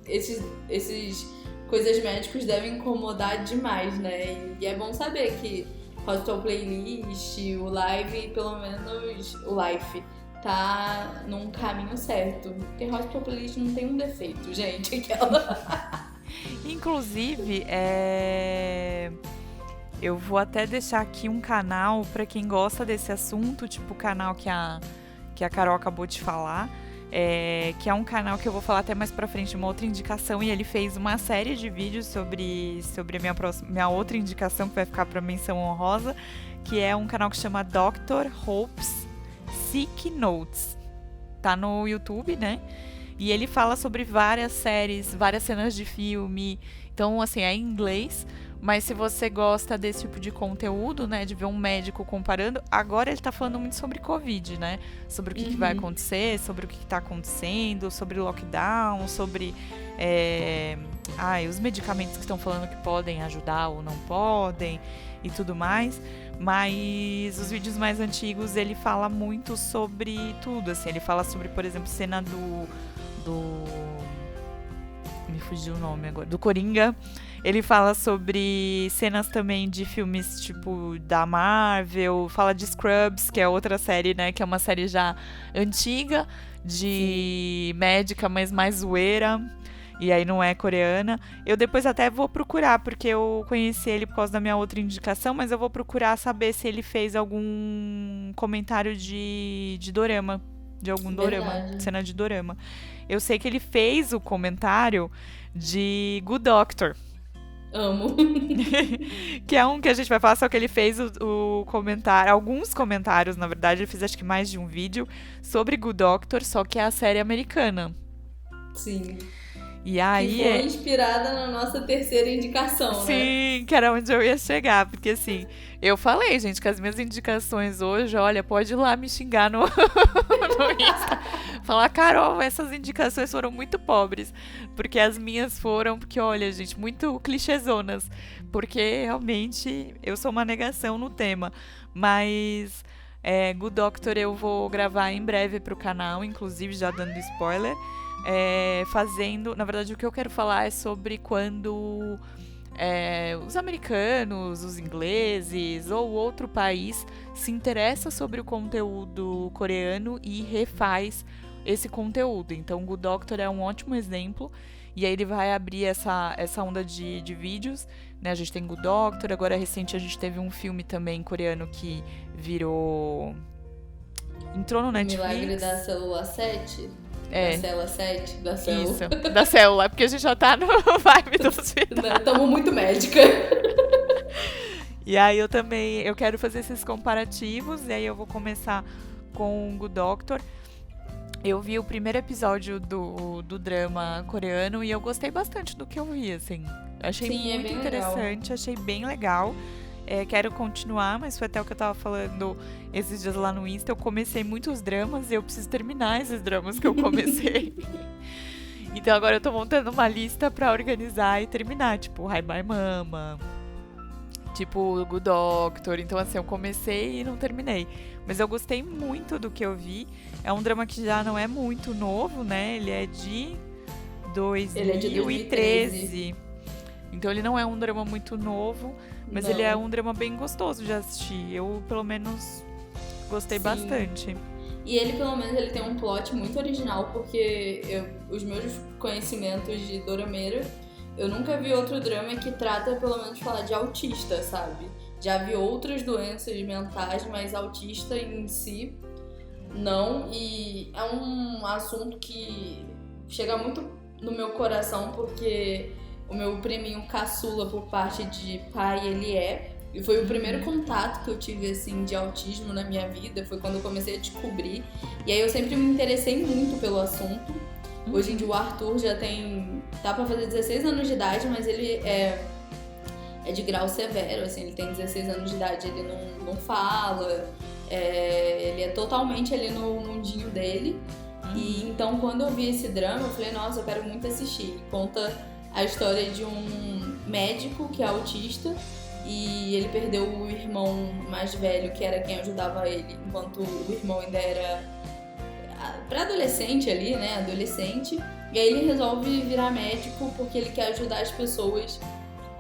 esses coisas médicas devem incomodar demais, né? E é bom saber que Hospital Playlist, o Live, pelo menos o Life, tá num caminho certo. Porque Hospital Playlist não tem um defeito, gente. Inclusive, eu vou até deixar aqui um canal para quem gosta desse assunto, tipo o canal que a Carol acabou de falar, que é um canal que eu vou falar até mais pra frente, uma outra indicação, e ele fez uma série de vídeos sobre a minha outra indicação, que vai ficar pra menção honrosa, que é um canal que chama Dr. Hope's Sick Notes. Tá no YouTube, né? E ele fala sobre várias séries, várias cenas de filme. Então, assim, é em inglês. Mas se você gosta desse tipo de conteúdo, né, de ver um médico comparando, agora ele tá falando muito sobre Covid, né? Sobre o que vai acontecer, sobre o que tá acontecendo, sobre lockdown, sobre os medicamentos que estão falando que podem ajudar ou não podem e tudo mais. Mas os vídeos mais antigos, ele fala muito sobre tudo, assim. Ele fala sobre, por exemplo, cena do me fugiu o nome agora, do Coringa. Ele fala sobre cenas também de filmes tipo da Marvel, fala de Scrubs, que é outra série, né, que é uma série já antiga, de médica, mas mais zoeira, e aí não é coreana. Eu depois até vou procurar, porque eu conheci ele por causa da minha outra indicação, mas eu vou procurar saber se ele fez algum comentário de dorama, de algum dorama, cena de dorama. Eu sei que ele fez o comentário de Good Doctor. Amo. Que é um que a gente vai falar, só que ele fez o comentário, alguns comentários, na verdade, ele fez acho que mais de um vídeo sobre Good Doctor, só que é a série americana. Sim. E aí que foi inspirada na nossa terceira indicação, Sim, né? Sim, que era onde eu ia chegar, porque assim, eu falei, gente, que as minhas indicações hoje, olha, pode ir lá me xingar no Insta. Falar, Carol, essas indicações foram muito pobres, porque as minhas foram, porque olha, gente, muito clichêzonas, porque realmente eu sou uma negação no tema, mas Good Doctor eu vou gravar em breve pro canal, inclusive já dando spoiler, fazendo, na verdade o que eu quero falar é sobre quando os americanos, os ingleses ou outro país se interessa sobre o conteúdo coreano e refaz esse conteúdo. Então, o Good Doctor é um ótimo exemplo. E aí ele vai abrir essa onda de vídeos, né? A gente tem Good Doctor, agora recente a gente teve um filme também coreano que entrou no Netflix. Milagre da Célula 7? Da Célula 7? Da Célula. Isso, da Célula, porque a gente já tá no vibe do hospital. Estamos muito médica. E aí eu quero fazer esses comparativos, e aí eu vou começar com o Good Doctor. Eu vi o primeiro episódio do drama coreano e eu gostei bastante do que eu vi, assim. Achei muito interessante, legal. Achei bem legal. Quero continuar, mas foi até o que eu tava falando esses dias lá no Insta. Eu comecei muitos dramas e eu preciso terminar esses dramas que eu comecei. Então agora eu tô montando uma lista pra organizar e terminar. Tipo, Hi Bye Mama, tipo Good Doctor. Então, assim, eu comecei e não terminei. Mas eu gostei muito do que eu vi. É um drama que já não é muito novo, né? Ele é de 2013. Ele é de 2013. Então ele não é um drama muito novo, mas Não. ele é um drama bem gostoso de assistir. Eu, pelo menos, gostei Sim. bastante. E ele, pelo menos, ele tem um plot muito original, porque os meus conhecimentos de dorameira, eu nunca vi outro drama que trata, pelo menos, falar de autista, sabe? Já vi outras doenças mentais, mas autista em si, não. E é um assunto que chega muito no meu coração, porque o meu priminho caçula, por parte de pai, ele é. E foi o primeiro contato que eu tive, assim, de autismo na minha vida. Foi quando eu comecei a descobrir. E aí eu sempre me interessei muito pelo assunto. Hoje em dia o Arthur já tá pra fazer 16 anos de idade, mas ele é de grau severo, assim. Ele tem 16 anos de idade, ele não fala. Ele é totalmente ali no mundinho dele. E então quando eu vi esse drama, eu falei, nossa, eu quero muito assistir. Conta a história de um médico que é autista. E ele perdeu o irmão mais velho, que era quem ajudava ele, enquanto o irmão ainda era pré-adolescente ali, né, adolescente. E aí ele resolve virar médico porque ele quer ajudar as pessoas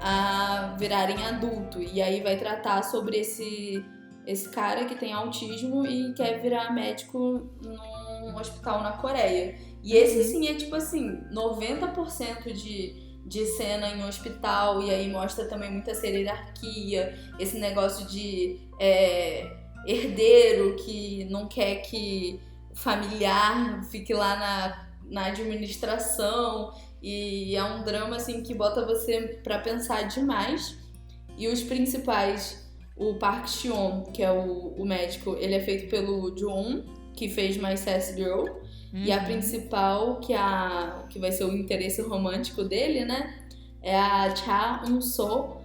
a virarem adulto. E aí vai tratar sobre esse cara que tem autismo e quer virar médico num hospital na Coreia. E esse sim é tipo assim, 90% de cena em hospital, e aí mostra também muita hierarquia, esse negócio de herdeiro que não quer que o familiar fique lá na administração, e é um drama assim que bota você pra pensar demais. E os principais, o Park Cheon, que é o médico, ele é feito pelo Joon, que fez My Sassy Girl. E a principal, que vai ser o interesse romântico dele, né? É a Cha Eun-soo,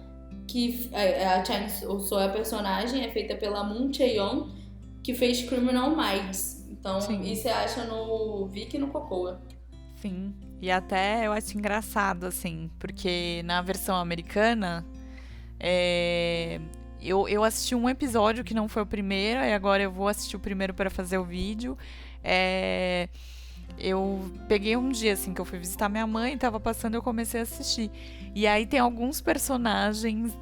que a Cha Eun-soo é a personagem, é feita pela Moon Chae-young, que fez Criminal Minds. Então, isso você acha no Viki e no Cocoa. Sim, e até eu acho engraçado, assim, porque na versão americana, eu assisti um episódio que não foi o primeiro, e agora eu vou assistir o primeiro para fazer o vídeo. Eu peguei um dia, assim, que eu fui visitar minha mãe, tava passando e eu comecei a assistir. E aí tem alguns personagens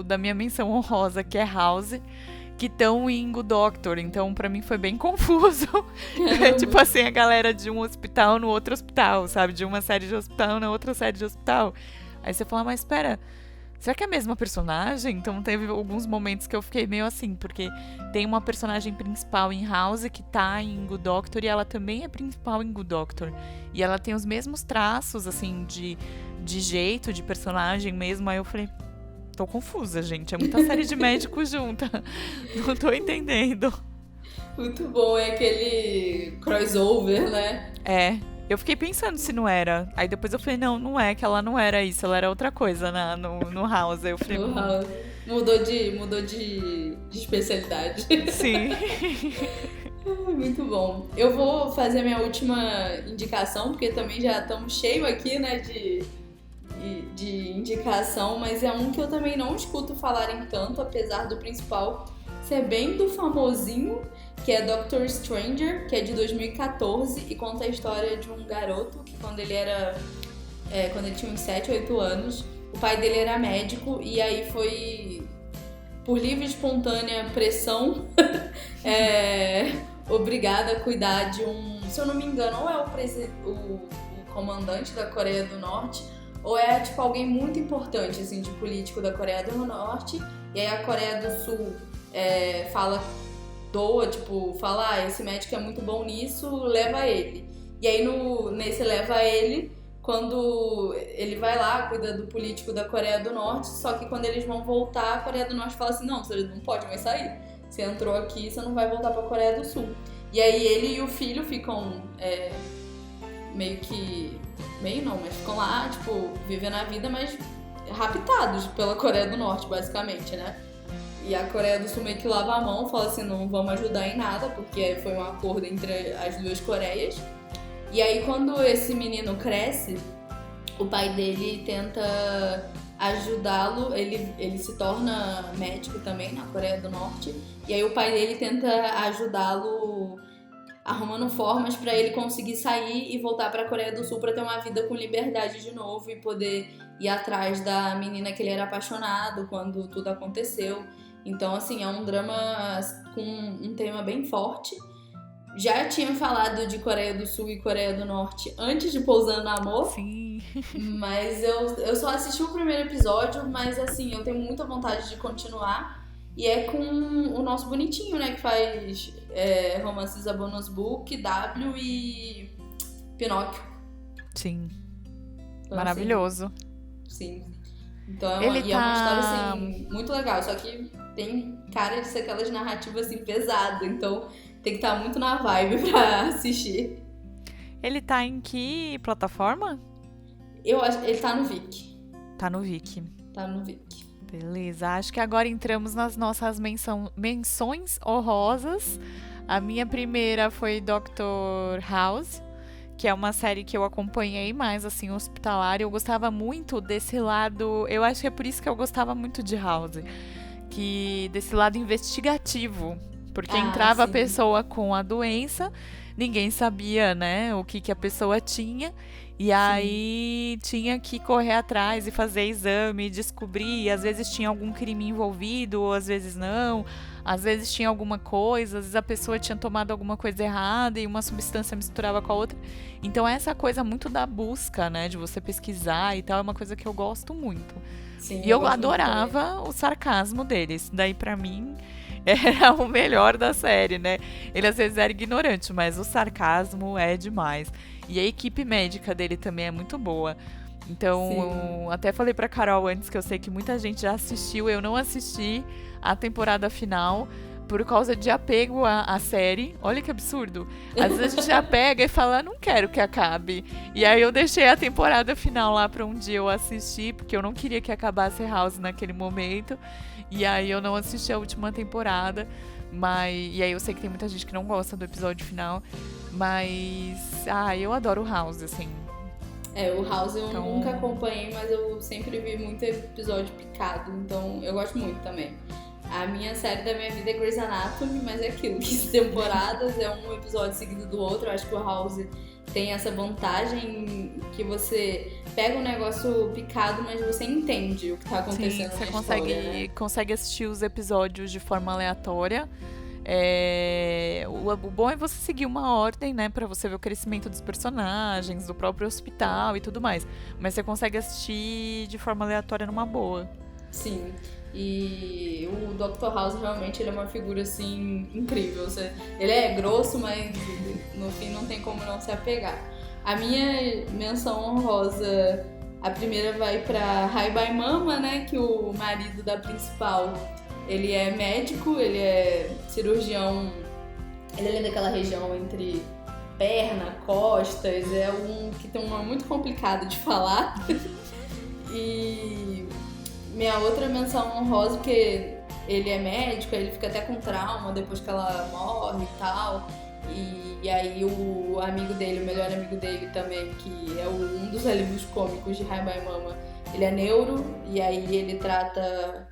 da minha menção honrosa, que é House, que estão em Good Doctor. Então, pra mim, foi bem confuso. Tipo assim, a galera de um hospital no outro hospital, sabe? De uma série de hospital na outra série de hospital. Aí você fala, mas espera, será que é a mesma personagem? Então teve alguns momentos que eu fiquei meio assim, porque tem uma personagem principal em House que tá em Good Doctor e ela também é principal em Good Doctor. E ela tem os mesmos traços, assim, de jeito, de personagem mesmo. Aí eu falei, tô confusa, gente. É muita série de médicos junta. Não tô entendendo. Muito bom, é aquele crossover, né? Eu fiquei pensando se não era. Aí depois eu falei, não é, que ela não era isso, ela era outra coisa no House. Aí eu falei, no House. Mudou de especialidade. Sim. Muito bom. Eu vou fazer minha última indicação, porque também já estamos cheios aqui, né, de indicação, mas é um que eu também não escuto falarem tanto, apesar do principal ser bem do famosinho, que é Doctor Stranger, que é de 2014 e conta a história de um garoto que quando ele tinha uns 7, 8 anos, o pai dele era médico e aí foi, por livre e espontânea pressão, obrigado a cuidar de se eu não me engano, ou é o comandante da Coreia do Norte, ou é tipo alguém muito importante, assim, de político da Coreia do Norte, e aí a Coreia do Sul fala, esse médico é muito bom nisso, leva ele. E aí nesse leva ele, quando ele vai lá, cuida do político da Coreia do Norte, só que quando eles vão voltar, a Coreia do Norte fala assim, não, você não pode mais sair. Você entrou aqui, você não vai voltar pra Coreia do Sul. E aí ele e o filho ficam mas ficam lá, tipo, vivendo a vida, mas raptados pela Coreia do Norte, basicamente, né? E a Coreia do Sul meio que lava a mão, fala assim, não vamos ajudar em nada, porque foi um acordo entre as duas Coreias. E aí quando esse menino cresce, o pai dele tenta ajudá-lo. Ele se torna médico também na Coreia do Norte. E aí o pai dele tenta ajudá-lo arrumando formas pra ele conseguir sair e voltar pra Coreia do Sul pra ter uma vida com liberdade de novo e poder ir atrás da menina que ele era apaixonado quando tudo aconteceu. Então, assim, é um drama com um tema bem forte. Já tinha falado de Coreia do Sul e Coreia do Norte antes de Pousando no Amor. Sim. Mas eu só assisti o primeiro episódio, mas assim, eu tenho muita vontade de continuar. E é com o nosso bonitinho, né, que faz Romances a Bonus Book, W e Pinóquio. Sim. Então, Maravilhoso. Assim, sim. Então Ele é uma história tá... assim, muito legal, só que tem cara de ser aquelas narrativas assim, pesadas, então tem que estar muito na vibe pra assistir. Ele tá em que plataforma? Eu acho ele tá no Viki. Tá no Viki. Tá no Viki. Beleza, acho que agora entramos nas nossas menções honrosas. A minha primeira foi Dr. House, que é uma série que eu acompanhei mais, assim, hospitalar. Eu gostava muito desse lado, eu acho que é por isso que eu gostava muito de House, que desse lado investigativo, porque entrava a pessoa com a doença, ninguém sabia, né, o que a pessoa tinha, e aí tinha que correr atrás e fazer exame, descobrir, e às vezes tinha algum crime envolvido, ou às vezes não, às vezes tinha alguma coisa, às vezes a pessoa tinha tomado alguma coisa errada e uma substância misturava com a outra. Então essa coisa muito da busca, né, de você pesquisar e tal, é uma coisa que eu gosto muito. Sim, e eu adorava o sarcasmo deles, daí pra mim era o melhor da série, né? Ele às vezes era ignorante, mas o sarcasmo é demais. E a equipe médica dele também é muito boa. Então, até falei pra Carol antes, que eu sei que muita gente já assistiu, eu não assisti a temporada final por causa de apego à série. Olha que absurdo. Às vezes a gente já pega e fala, não quero que acabe. E aí eu deixei a temporada final lá pra um dia eu assistir, porque eu não queria que acabasse House naquele momento. E aí eu não assisti a última temporada. E aí eu sei que tem muita gente que não gosta do episódio final. Mas, eu adoro House, assim. O House eu nunca acompanhei, mas eu sempre vi muito episódio picado, então eu gosto muito também. A minha série da minha vida é Grey's Anatomy, mas é aquilo, 15 temporadas, é um episódio seguido do outro. Eu acho que o House tem essa vantagem que você pega um negócio picado, mas você entende o que tá acontecendo. Sim, você consegue assistir os episódios de forma aleatória. O bom é você seguir uma ordem, né, pra você ver o crescimento dos personagens, do próprio hospital e tudo mais. Mas você consegue assistir de forma aleatória numa boa. Sim. E o Dr. House realmente ele é uma figura assim incrível. Ele é grosso, mas no fim não tem como não se apegar. A minha menção honrosa, a primeira vai pra Hi Bye Mama, né? Que o marido da principal, ele é médico, ele é cirurgião. Ele é daquela região entre perna, costas. É um que tem um nome muito complicado de falar. E minha outra menção honrosa, porque ele é médico, ele fica até com trauma depois que ela morre e tal. E aí o amigo dele, o melhor amigo dele também, que é um dos alívios cômicos de Hi Bye Mama, ele é neuro, e aí ele trata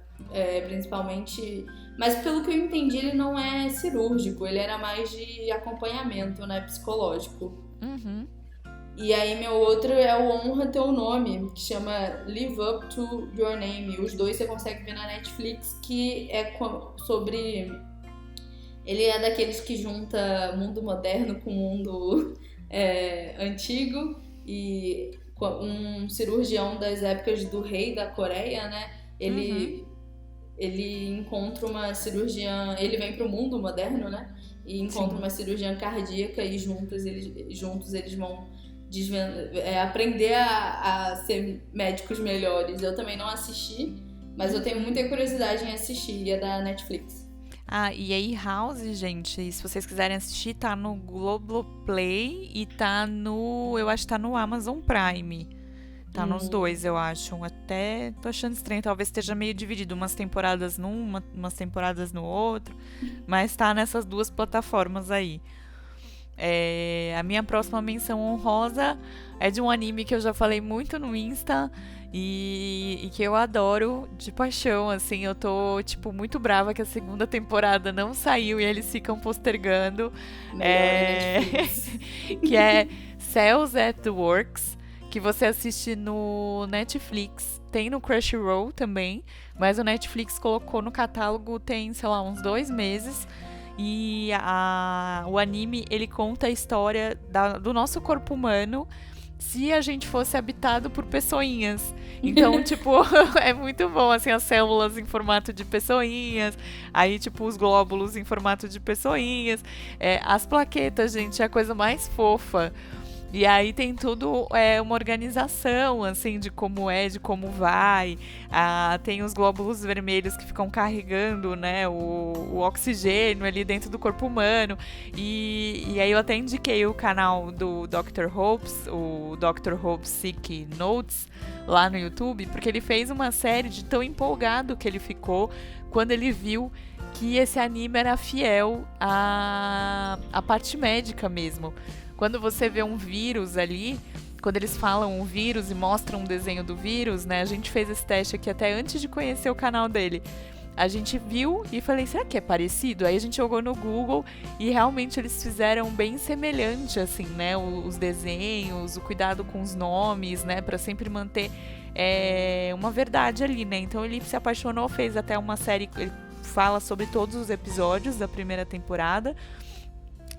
principalmente... Mas pelo que eu entendi, ele não é cirúrgico, ele era mais de acompanhamento, né, psicológico. Uhum. E aí meu outro é o Honra Teu Nome, que chama Live Up to Your Name. Os dois você consegue ver na Netflix, que é sobre... Ele é daqueles que junta mundo moderno com mundo antigo. E um cirurgião das épocas do rei da Coreia, né? Ele encontra uma cirurgiã... Ele vem pro mundo moderno, né? E encontra uma cirurgiã cardíaca e juntos eles vão... aprender a ser médicos melhores. Eu também não assisti, mas eu tenho muita curiosidade em assistir, e é da Netflix. E aí House, gente, se vocês quiserem assistir, tá no Globoplay e tá eu acho que tá no Amazon Prime. Tá nos dois, eu acho. Até tô achando estranho, talvez esteja meio dividido, umas temporadas num, umas temporadas no outro, mas tá nessas duas plataformas aí. A minha próxima menção honrosa é de um anime que eu já falei muito no Insta e que eu adoro de paixão, assim. Eu tô, tipo, muito brava que a segunda temporada não saiu e eles ficam postergando. Melhor Netflix. Que é Cells at the Works, que você assiste no Netflix. Tem no Crunchyroll também, mas o Netflix colocou no catálogo tem, sei lá, uns 2 meses. E o anime, ele conta a história do nosso corpo humano se a gente fosse habitado por pessoinhas. Então, tipo, é muito bom, assim, as células em formato de pessoinhas, aí, tipo, os glóbulos em formato de pessoinhas, as plaquetas, gente, é a coisa mais fofa. E aí tem tudo, uma organização, assim, de como vai. Tem os glóbulos vermelhos que ficam carregando, né, o oxigênio ali dentro do corpo humano. E aí eu até indiquei o canal do Dr. Hopes, o Dr. Hopes Sick Notes, lá no YouTube, porque ele fez uma série de tão empolgado que ele ficou quando ele viu que esse anime era fiel à parte médica mesmo. Quando você vê um vírus ali, quando eles falam o vírus e mostram um desenho do vírus, né? A gente fez esse teste aqui até antes de conhecer o canal dele. A gente viu e falei, será que é parecido? Aí a gente jogou no Google e realmente eles fizeram bem semelhante, assim, né? Os desenhos, o cuidado com os nomes, né? Pra sempre manter uma verdade ali, né? Então ele se apaixonou, fez até uma série, ele fala sobre todos os episódios da primeira temporada.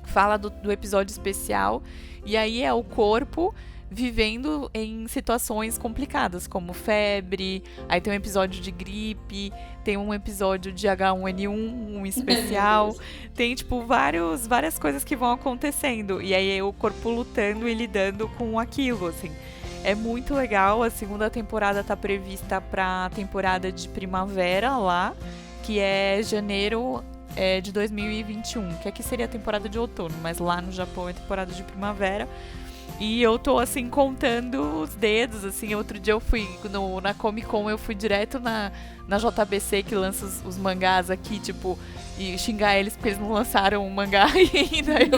Fala do episódio especial, e aí é o corpo vivendo em situações complicadas, como febre, aí tem um episódio de gripe, tem um episódio de H1N1, um especial, tem, tipo, várias coisas que vão acontecendo, e aí é o corpo lutando e lidando com aquilo, assim. É muito legal, a segunda temporada tá prevista pra temporada de primavera lá, que é janeiro de 2021, que aqui seria a temporada de outono, mas lá no Japão é temporada de primavera. E eu tô, assim, contando os dedos, assim. Outro dia eu fui na Comic Con, eu fui direto na JBC, que lança os mangás aqui, tipo, e xingar eles porque eles não lançaram um mangá ainda. Aí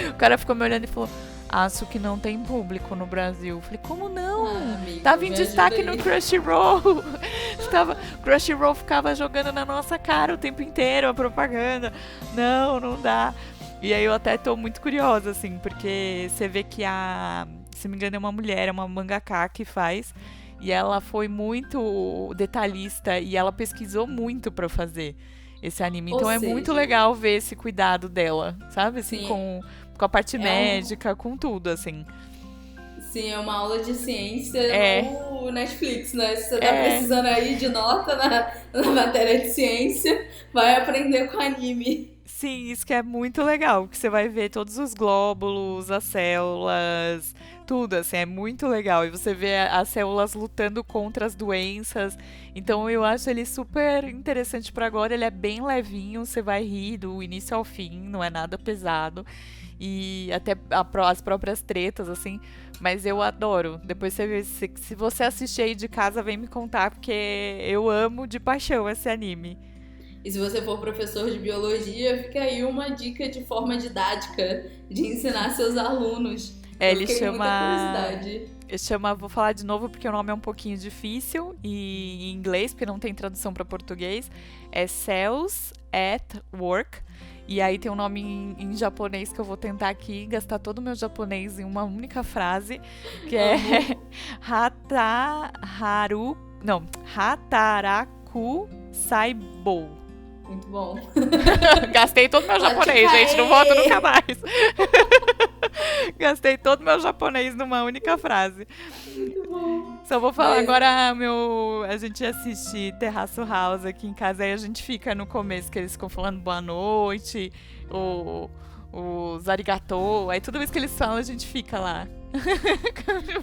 o cara ficou me olhando e falou, acho que não tem público no Brasil. Eu falei, como não? Amigo, tava em destaque no Crunchyroll. Crunchyroll ficava jogando na nossa cara o tempo inteiro a propaganda. Não dá. E aí eu até tô muito curiosa, assim, porque você vê que se me engano, é uma mulher, é uma mangaka que faz. E ela foi muito detalhista e ela pesquisou muito pra fazer esse anime. Então muito legal ver esse cuidado dela, sabe? Assim, com a parte médica, com tudo, assim. Sim, é uma aula de ciência no Netflix, né? Se você tá precisando aí de nota na matéria de ciência, vai aprender com anime. Sim, isso que é muito legal, que você vai ver todos os glóbulos, as células, tudo, assim, é muito legal. E você vê as células lutando contra as doenças. Então eu acho ele super interessante pra agora, ele é bem levinho, você vai rir do início ao fim, não é nada pesado. E até as próprias tretas, assim, mas eu adoro. Depois se você assistir aí de casa, vem me contar, porque eu amo de paixão esse anime. E se você for professor de biologia, fica aí uma dica de forma didática de ensinar seus alunos. Ele chama, vou falar de novo porque o nome é um pouquinho difícil em inglês, porque não tem tradução para português. É Cells at Work. E aí tem um nome em japonês que eu vou tentar aqui gastar todo o meu japonês em uma única frase, que é Hataraku Saibou. Muito bom. Gastei todo o meu japonês, gente, não volto nunca mais. Gastei todo o meu japonês numa única frase. Muito bom. Só vou falar agora, a gente assiste Terraço House aqui em casa, aí a gente fica no começo, que eles ficam falando boa noite, os arigatô, aí toda vez que eles falam a gente fica lá.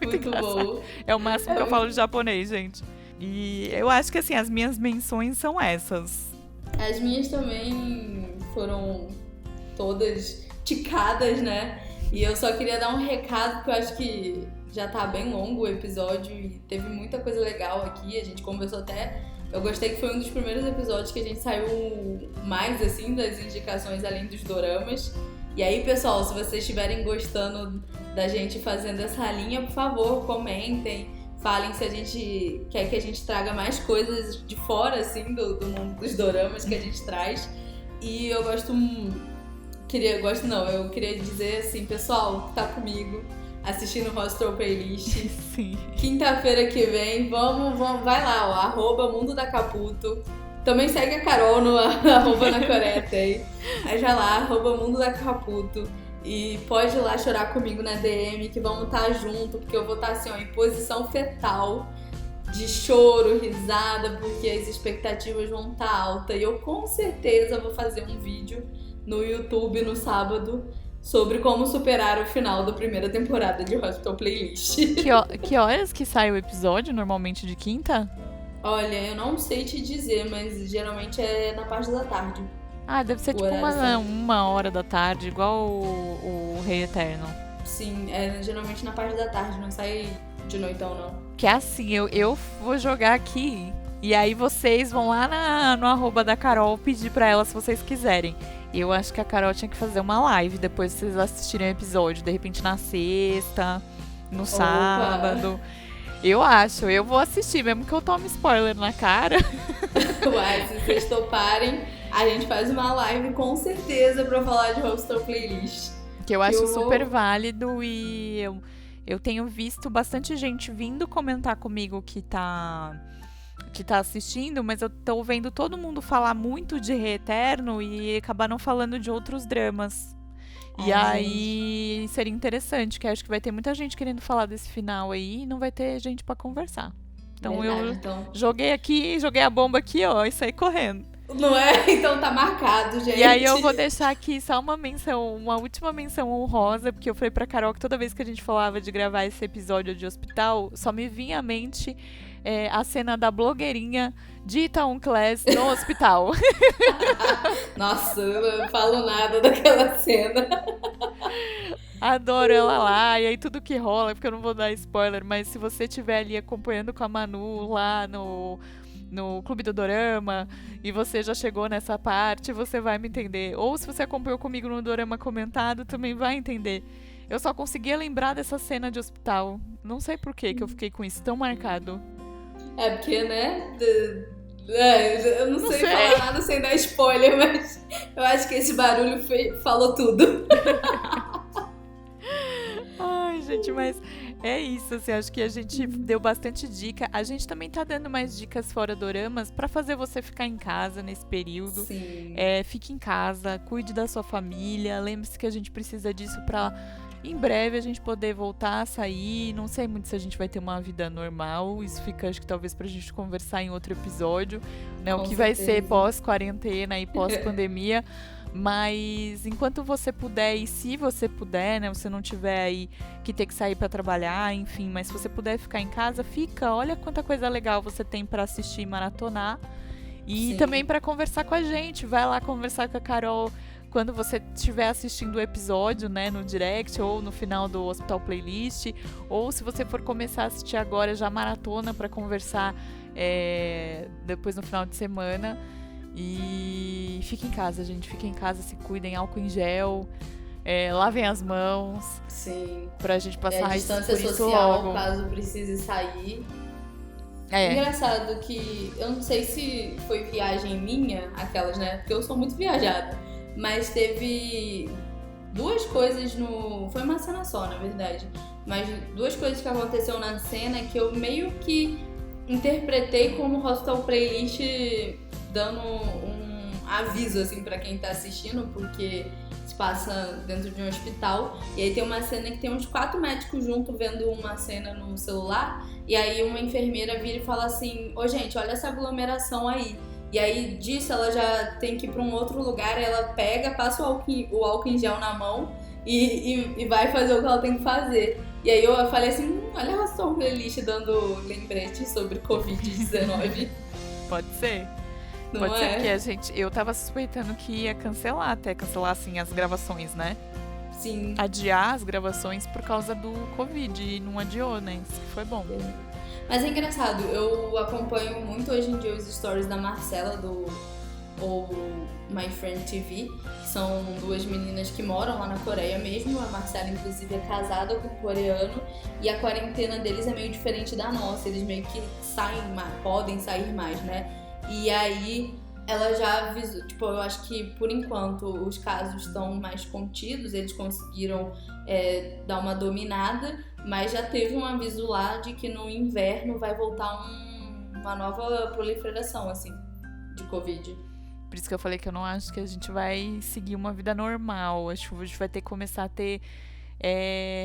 Muito bom. É o máximo que eu falo de japonês, gente. E eu acho que, assim, as minhas menções são essas. As minhas também foram todas ticadas, né? E eu só queria dar um recado, porque eu acho que já tá bem longo o episódio e teve muita coisa legal aqui. A gente conversou até... Eu gostei que foi um dos primeiros episódios que a gente saiu mais, assim, das indicações além dos doramas. E aí, pessoal, se vocês estiverem gostando da gente fazendo essa linha, por favor, comentem. falem se a gente quer que a gente traga mais coisas de fora, assim, do mundo dos doramas que a gente traz. E eu eu queria dizer assim, pessoal que tá comigo assistindo o Hostel Playlist. Sim. Quinta-feira que vem, vai lá, ó, @Mundo da Caputo. Também segue a Carol no @Nacoreta aí. Aí já lá, @Mundo da Caputo. E pode ir lá chorar comigo na DM, que vamos estar junto, porque eu vou estar assim, ó, em posição fetal, de choro, risada, porque as expectativas vão estar altas. E eu com certeza vou fazer um vídeo no YouTube no sábado sobre como superar o final da primeira temporada de Hospital Playlist. Que horas que sai o episódio, normalmente de quinta? Olha, eu não sei te dizer, mas geralmente é na parte da tarde. Ah, deve ser tipo uma hora da tarde, igual o Rei Eterno. Sim, é geralmente na parte da tarde, não sai de noitão, não. Que é assim, eu vou jogar aqui, e aí vocês vão lá no @da Carol pedir pra ela se vocês quiserem. Eu acho que a Carol tinha que fazer uma live depois de vocês assistirem o episódio, de repente na sexta, no sábado. Eu vou assistir, mesmo que eu tome spoiler na cara. Uai, se vocês toparem, a gente faz uma live com certeza pra falar de Hostel Playlist. Que eu acho super válido e eu tenho visto bastante gente vindo comentar comigo que tá assistindo, mas eu tô vendo todo mundo falar muito de Reeterno e acabar não falando de outros dramas. E aí seria interessante, que acho que vai ter muita gente querendo falar desse final aí e não vai ter gente pra conversar. Então joguei a bomba aqui, ó, e saí correndo. Não é? Então tá marcado, gente. E aí eu vou deixar aqui só uma última menção honrosa, porque eu falei pra Carol que toda vez que a gente falava de gravar esse episódio de hospital, só me vinha à mente a cena da blogueirinha de Itaú Class no hospital. Nossa, eu não falo nada daquela cena. Adoro ela lá, e aí tudo que rola, porque eu não vou dar spoiler, mas se você estiver ali acompanhando com a Manu lá no Clube do Dorama e você já chegou nessa parte, você vai me entender. Ou se você acompanhou comigo no Dorama comentado, também vai entender. Eu só conseguia lembrar dessa cena de hospital. Não sei por que eu fiquei com isso tão marcado. É porque, né? Eu não sei falar nada sem dar spoiler, mas eu acho que esse barulho falou tudo. Ai, gente, mas é isso, assim, acho que a gente deu bastante dica. A gente também tá dando mais dicas fora doramas pra fazer você ficar em casa nesse período. Sim. Fique em casa, cuide da sua família. Lembre-se que a gente precisa disso pra em breve a gente poder voltar a sair. Não sei muito se a gente vai ter uma vida normal. Isso fica, acho que talvez pra gente conversar em outro episódio, né? O que vai ser pós-quarentena e pós-pandemia. Mas enquanto você puder, e se você puder, né, você não tiver aí que ter que sair pra trabalhar, enfim, mas se você puder ficar em casa, fica, olha quanta coisa legal você tem pra assistir e maratonar. E também pra conversar com a gente, vai lá conversar com a Carol quando você estiver assistindo o episódio, né, no direct ou no final do Hospital Playlist, ou se você for começar a assistir agora, já maratona pra conversar depois no final de semana. E fiquem em casa, gente. Fiquem em casa, se cuidem, álcool em gel, lavem as mãos. Sim. Pra gente passar isso distância por isso social, logo. caso precise sair. Engraçado que eu não sei se foi viagem minha, aquelas, né? Porque eu sou muito viajada. Mas teve duas coisas Foi uma cena só, na verdade. Mas duas coisas que aconteceu na cena que eu meio que interpretei como Hostel Playlist dando um aviso, assim, pra quem tá assistindo, porque se passa dentro de um hospital, e aí tem uma cena que tem uns 4 médicos juntos vendo uma cena no celular, e aí uma enfermeira vira e fala assim, ô gente, olha essa aglomeração aí. E aí disso ela já tem que ir pra um outro lugar, ela pega, passa o álcool em gel na mão e vai fazer o que ela tem que fazer. E aí eu falei assim, olha a Hostel Playlist dando lembrete sobre Covid-19. Pode ser. Não Pode ser que eu tava suspeitando que ia cancelar assim as gravações, né? Sim. Adiar as gravações por causa do Covid e não adiou, né? Isso que foi bom. Mas é engraçado, eu acompanho muito hoje em dia os stories da Marcela do ou My Friend TV, que são duas meninas que moram lá na Coreia mesmo. A Marcela, inclusive, é casada com um coreano e a quarentena deles é meio diferente da nossa. Eles meio que podem sair mais, né? E aí ela já avisou, tipo, eu acho que por enquanto os casos estão mais contidos, eles conseguiram dar uma dominada, mas já teve um aviso lá de que no inverno vai voltar uma nova proliferação, assim, de Covid. Por isso que eu falei que eu não acho que a gente vai seguir uma vida normal. Acho que a gente vai ter que começar a ter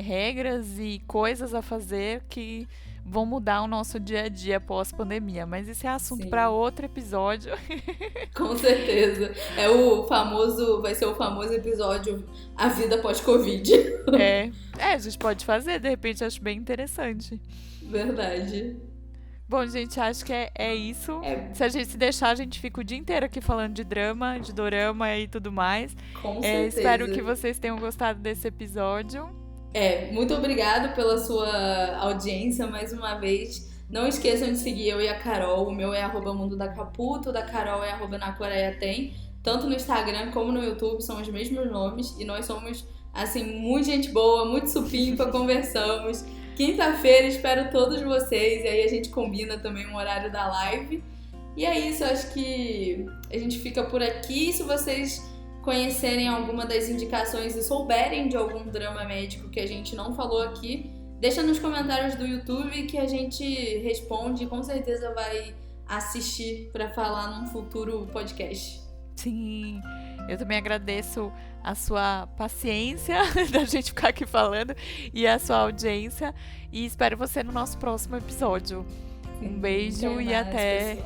regras e coisas a fazer que vão mudar o nosso dia a dia pós-pandemia. Mas esse é assunto para outro episódio. Com certeza. Vai ser o famoso episódio A Vida Pós-Covid. A gente pode fazer, de repente acho bem interessante. Verdade. Bom, gente, acho que é isso. Se a gente se deixar, a gente fica o dia inteiro aqui falando de drama, de dorama e tudo mais. Com certeza. Espero que vocês tenham gostado desse episódio. Muito obrigado pela sua audiência mais uma vez. Não esqueçam de seguir eu e a Carol. O meu é @mundodacaputo, o da Carol é @nacoreiatem. Tanto no Instagram como no YouTube são os mesmos nomes. E nós somos, assim, muito gente boa, muito supimpa, conversamos. Quinta-feira espero todos vocês. E aí a gente combina também um horário da live. E é isso, eu acho que a gente fica por aqui. Se vocês conhecerem alguma das indicações e souberem de algum drama médico que a gente não falou aqui, deixa nos comentários do YouTube que a gente responde e com certeza vai assistir para falar num futuro podcast. Sim, eu também agradeço a sua paciência da gente ficar aqui falando e a sua audiência e espero você no nosso próximo episódio. Um beijo e até